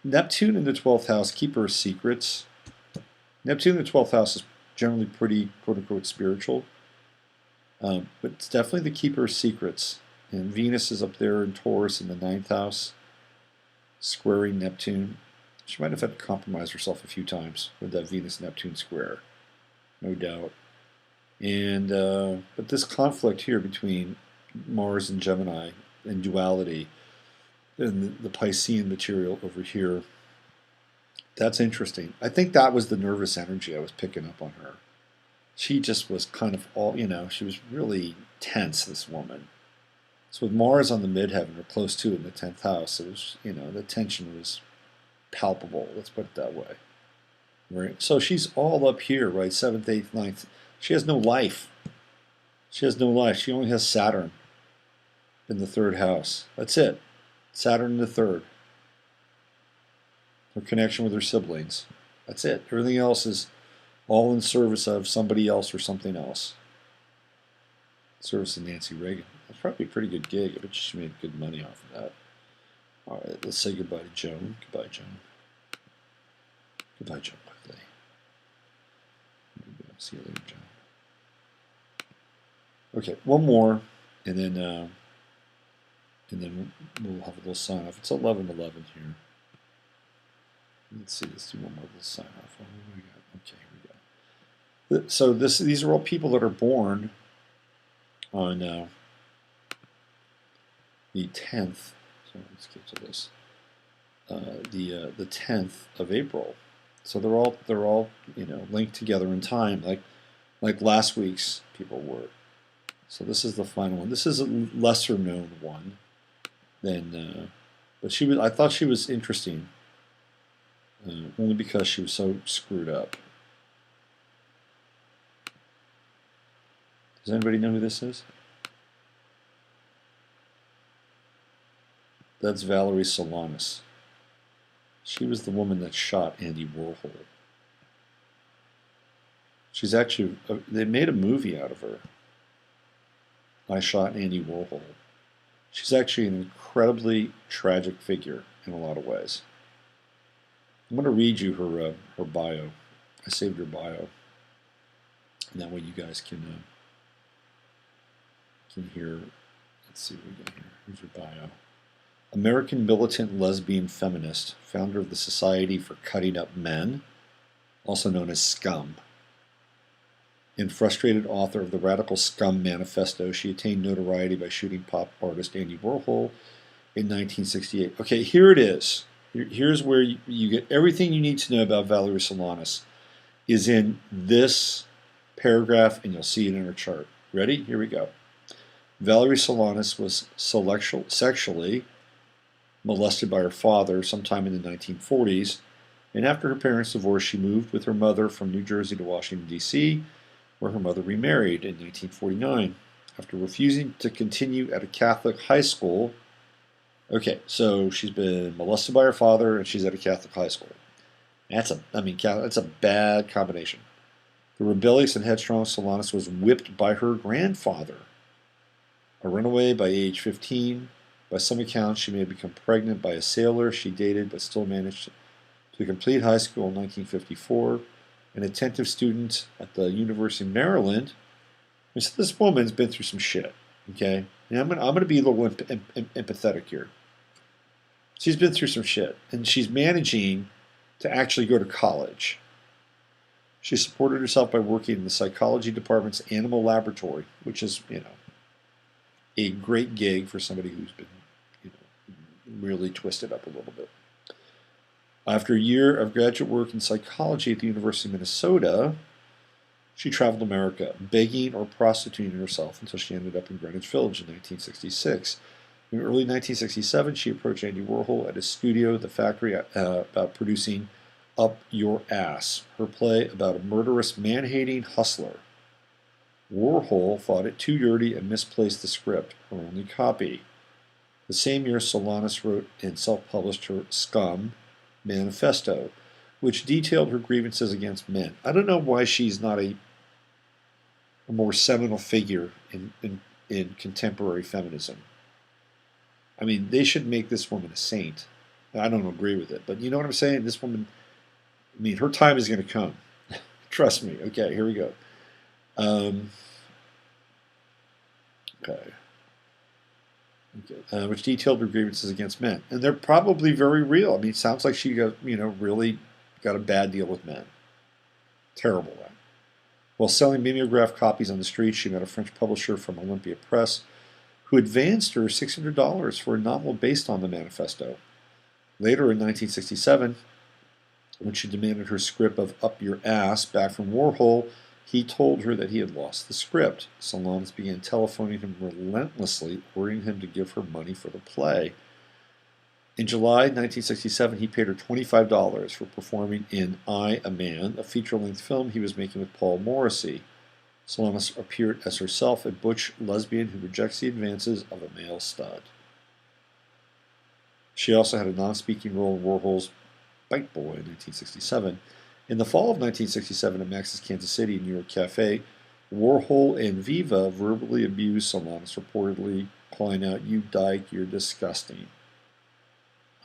Neptune in the 12th house, keeper of secrets. Neptune in the 12th house is generally pretty, quote-unquote, spiritual. But it's definitely the keeper of secrets. And Venus is up there in Taurus in the 9th house, squaring Neptune. She might have had to compromise herself a few times with that Venus-Neptune square, no doubt. And but this conflict here between Mars and Gemini and duality and the Piscean material over here, that's interesting. I think that was the nervous energy I was picking up on her. She just was kind of she was really tense, this woman. So with Mars on the midheaven, or close to it in the 10th house, it was, the tension was palpable, let's put it that way. Right? So she's all up here, right? 7th, 8th, 9th. She has no life. She has no life. She only has Saturn in the 3rd house. That's it. Saturn in the 3rd. Her connection with her siblings. That's it. Everything else is all in service of somebody else or something else. Service of Nancy Reagan. That's probably a pretty good gig. I bet she made good money off of that. All right, let's say goodbye to Joan. Goodbye, Joan. Goodbye, Joan Quigley. See you later, Joan. Okay, one more, and then we'll have a little sign off. It's 11:11 here. Let's see. Let's do one more little sign off. What do we got? Okay, here we go. So these are all people that are born on the 10th. So let's get to this. The 10th of April. So they're all linked together in time, like last week's people were. So this is the final one. This is a lesser known one than, but I thought she was interesting, only because she was so screwed up. Does anybody know who this is? That's Valerie Solanas. She was the woman that shot Andy Warhol. She's actually, they made a movie out of her. I Shot Andy Warhol. She's actually an incredibly tragic figure in a lot of ways. I'm going to read you her bio. I saved her bio. And that way you guys can hear. Let's see what we got here. Here's her bio. American militant lesbian feminist, founder of the Society for Cutting Up Men, also known as SCUM. And frustrated author of the Radical Scum Manifesto, she attained notoriety by shooting pop artist Andy Warhol in 1968. Okay, here it is. Here's where you get everything you need to know about Valerie Solanas is in this paragraph, and you'll see it in her chart. Ready? Here we go. Valerie Solanas was sexually molested by her father sometime in the 1940s, and after her parents' divorce, she moved with her mother from New Jersey to Washington, D.C., where her mother remarried in 1949. After refusing to continue at a Catholic high school, okay, so she's been molested by her father and she's at a Catholic high school. That's a bad combination. The rebellious and headstrong Solanas was whipped by her grandfather. A runaway by age 15. By some accounts, she may have become pregnant by a sailor she dated, but still managed to complete high school in 1954. An attentive student at the University of Maryland. So this woman's been through some shit. Okay, and I'm gonna be a little empathetic here. She's been through some shit, and she's managing to actually go to college. She supported herself by working in the psychology department's animal laboratory, which is, a great gig for somebody who's been, really twisted up a little bit. After a year of graduate work in psychology at the University of Minnesota, she traveled America, begging or prostituting herself until she ended up in Greenwich Village in 1966. In early 1967, she approached Andy Warhol at his studio, The Factory, about producing Up Your Ass, her play about a murderous, man-hating hustler. Warhol thought it too dirty and misplaced the script, her only copy. The same year, Solanas wrote and self-published her Scum Manifesto, which detailed her grievances against men. I don't know why she's not a more seminal figure in contemporary feminism. I mean, they should make this woman a saint. I don't agree with it, but you know what I'm saying? This woman, her time is going to come. Trust me. Okay, here we go. Which detailed her grievances against men. And they're probably very real. It sounds like she got, really got a bad deal with men. Terrible one. While selling mimeograph copies on the street, she met a French publisher from Olympia Press who advanced her $600 for a novel based on the manifesto. Later in 1967, when she demanded her script of Up Your Ass back from Warhol, he told her that he had lost the script. Solanas began telephoning him relentlessly, ordering him to give her money for the play. In July 1967, he paid her $25 for performing in I, a Man, a feature-length film he was making with Paul Morrissey. Solanas appeared as herself, a butch lesbian who rejects the advances of a male stud. She also had a non-speaking role in Warhol's Bite Boy in 1967, In the fall of 1967 at Max's Kansas City, New York cafe, Warhol and Viva verbally abused Solanas, reportedly calling out, "You dyke, you're disgusting."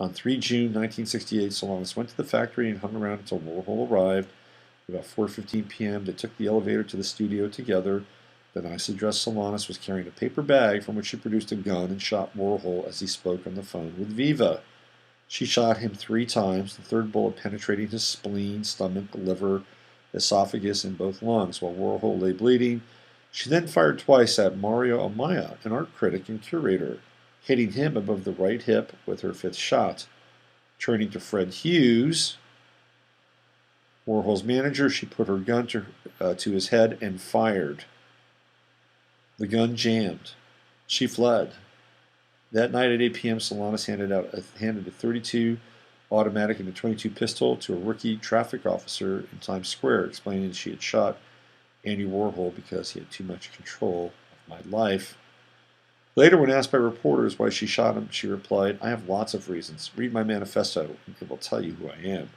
On 3 June 1968, Solanas went to the factory and hung around until Warhol arrived. About 4:15 p.m., they took the elevator to the studio together. The nicely dressed Solanas was carrying a paper bag from which she produced a gun and shot Warhol as he spoke on the phone with Viva. She shot him 3 times, the third bullet penetrating his spleen, stomach, liver, esophagus, and both lungs, while Warhol lay bleeding. She then fired twice at Mario Amaya, an art critic and curator, hitting him above the right hip with her 5th shot. Turning to Fred Hughes, Warhol's manager, she put her gun to his head and fired. The gun jammed. She fled. That night at 8 p.m., Solanas handed a .32 automatic and a .22 pistol to a rookie traffic officer in Times Square, explaining that she had shot Andy Warhol because he had too much control of my life. Later, when asked by reporters why she shot him, she replied, "I have lots of reasons. Read my manifesto, and it will tell you who I am."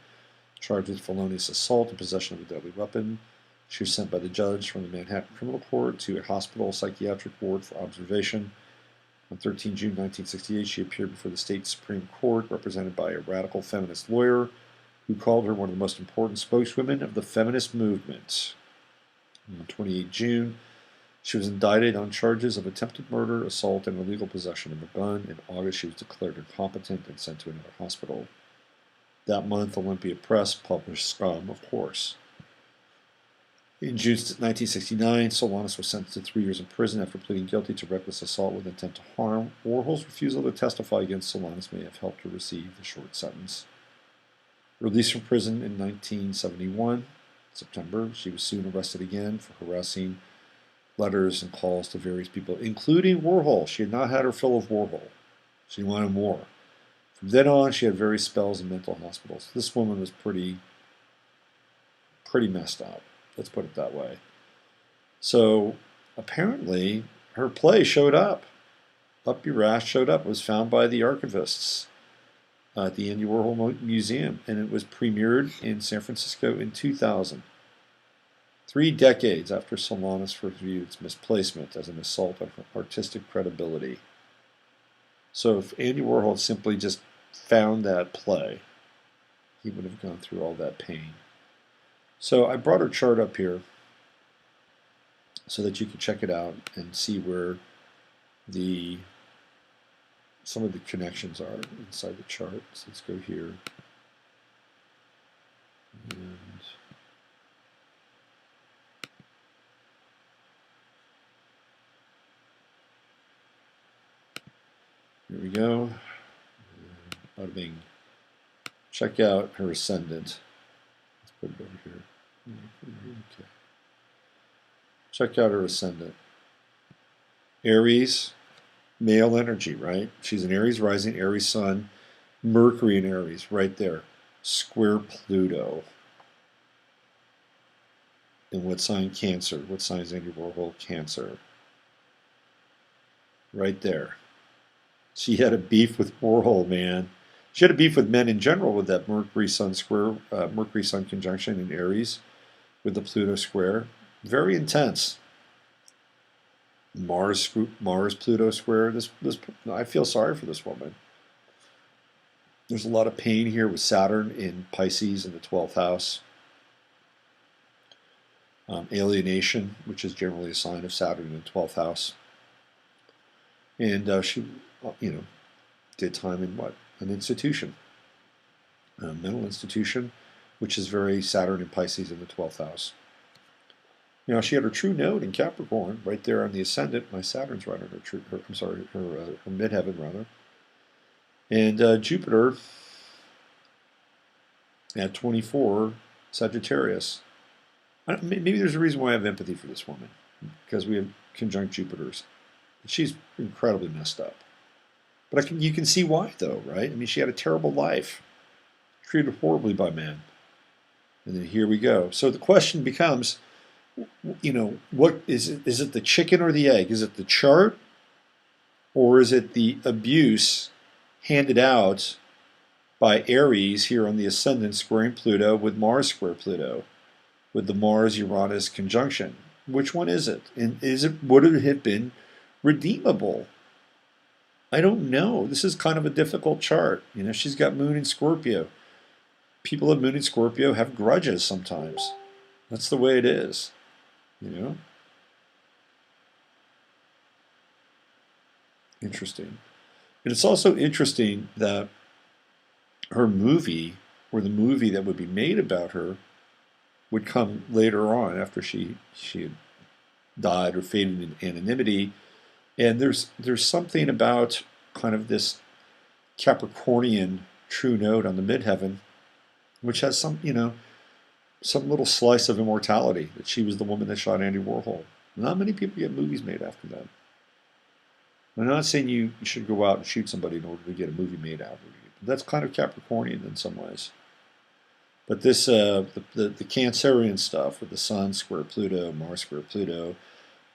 Charged with felonious assault and possession of a deadly weapon, she was sent by the judge from the Manhattan Criminal Court to a hospital psychiatric ward for observation. On 13 June 1968, she appeared before the state Supreme Court, represented by a radical feminist lawyer who called her one of the most important spokeswomen of the feminist movement. On 28 June, she was indicted on charges of attempted murder, assault, and illegal possession of a gun. In August, she was declared incompetent and sent to another hospital. That month, Olympia Press published Scum, of course. In June 1969, Solanas was sentenced to 3 years in prison after pleading guilty to reckless assault with intent to harm. Warhol's refusal to testify against Solanas may have helped her receive the short sentence. Released from prison in 1971, September, she was soon arrested again for harassing letters and calls to various people, including Warhol. She had not had her fill of Warhol. She wanted more. From then on, she had various spells in mental hospitals. This woman was pretty messed up. Let's put it that way. So apparently her play showed up. Up Your Ass showed up. It was found by the archivists at the Andy Warhol Museum, and it was premiered in San Francisco in 2000. 3 decades after Solanas reviewed its misplacement as an assault on her artistic credibility. So if Andy Warhol had simply just found that play, he would have gone through all that pain. So I brought her chart up here so that you can check it out and see where some of the connections are inside the chart. So let's go here. And here we go. Bada bing. Check out her ascendant. Let's put it over here. Okay. Check out her ascendant. Aries, male energy, right? She's an Aries rising, Aries sun, Mercury in Aries, right there. Square Pluto. And what sign? Cancer. What sign is Andy Warhol? Cancer. Right there. She had a beef with Warhol, man. She had a beef with men in general with that Mercury Sun square, Mercury Sun conjunction in Aries with the Pluto square. Very intense. Mars Pluto square. I feel sorry for this woman. There's a lot of pain here with Saturn in Pisces in the 12th house. Alienation, which is generally a sign of Saturn in the 12th house. And she, did time in what? An institution. A mental institution, which is very Saturn in Pisces in the 12th house. She had her true node in Capricorn right there on the ascendant. My Saturn's right on her midheaven rather. And Jupiter at 24 Sagittarius. Maybe there's a reason why I have empathy for this woman, because we have conjunct Jupiters. She's incredibly messed up. But you can see why, though, right? I mean, she had a terrible life, treated horribly by men. And then here we go. So the question becomes, what is it? Is it the chicken or the egg? Is it the chart, or is it the abuse handed out by Aries here on the ascendant squaring Pluto with Mars square Pluto, with the Mars-Uranus conjunction. Which one is it? And would it have been redeemable? I don't know. This is kind of a difficult chart. You know, she's got Moon in Scorpio. People of Moon in Scorpio have grudges sometimes. That's the way it is, you know? Interesting. And it's also interesting that her movie, or the movie that would be made about her, would come later on after she had died or faded in anonymity. And there's something about kind of this Capricornian true node on the midheaven, which has some, you know, some little slice of immortality, that she was the woman that shot Andy Warhol. Not many people get movies made after that. I'm not saying you should go out and shoot somebody in order to get a movie made out of you. That's kind of Capricornian in some ways. But this, the Cancerian stuff with the Sun square Pluto, Mars square Pluto,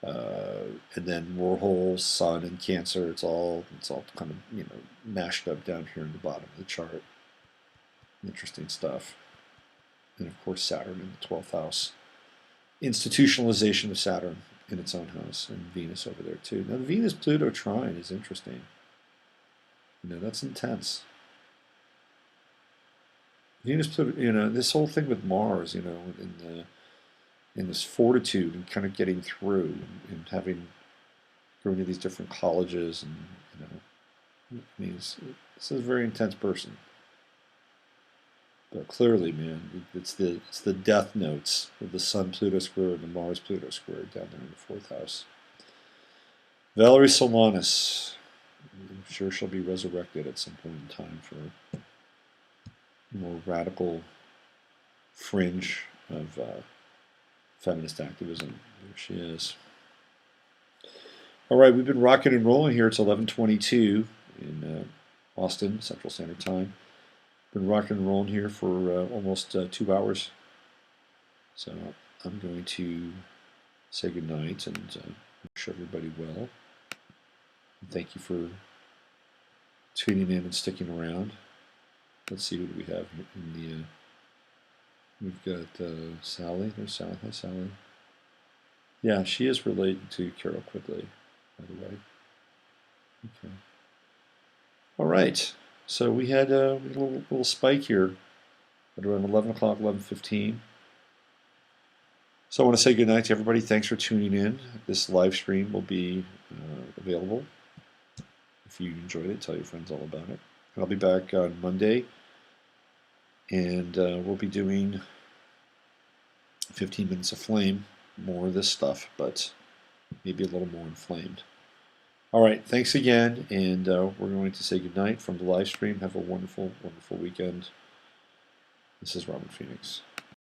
and then Warhol's Sun and Cancer, it's all kind of, you know, mashed up down here in the bottom of the chart. Interesting stuff. And of course Saturn in the 12th house. Institutionalization of Saturn in its own house, and Venus over there too. Now the Venus-Pluto trine is interesting. You know, that's intense. Venus-Pluto, you know, this whole thing with Mars, you know, in this fortitude and kind of getting through and having going to these different colleges, and you know, it means this is a very intense person. But clearly, man, it's the death notes of the Sun-Pluto square and the Mars-Pluto square down there in the 4th house. Valerie Solanas, I'm sure she'll be resurrected at some point in time for a more radical fringe of feminist activism. There she is. All right, we've been rocking and rolling here. It's 11:22 in Austin, Central Standard Time. Been rocking and rolling here for almost 2 hours. So I'm going to say goodnight and wish everybody well. And thank you for tuning in and sticking around. Let's see what we have in the. We've got Sally. There's Sally. Hi, Sally. Yeah, she is related to Carol Quigley, by the way. Okay. All right. So we had a little spike here at around 11 o'clock, 11:15. So I want to say good night to everybody. Thanks for tuning in. This live stream will be available. If you enjoyed it, tell your friends all about it. I'll be back on Monday, and we'll be doing 15 minutes of flame, more of this stuff, but maybe a little more inflamed. All right, thanks again, and we're going to say goodnight from the live stream. Have a wonderful, wonderful weekend. This is Robert Phoenix.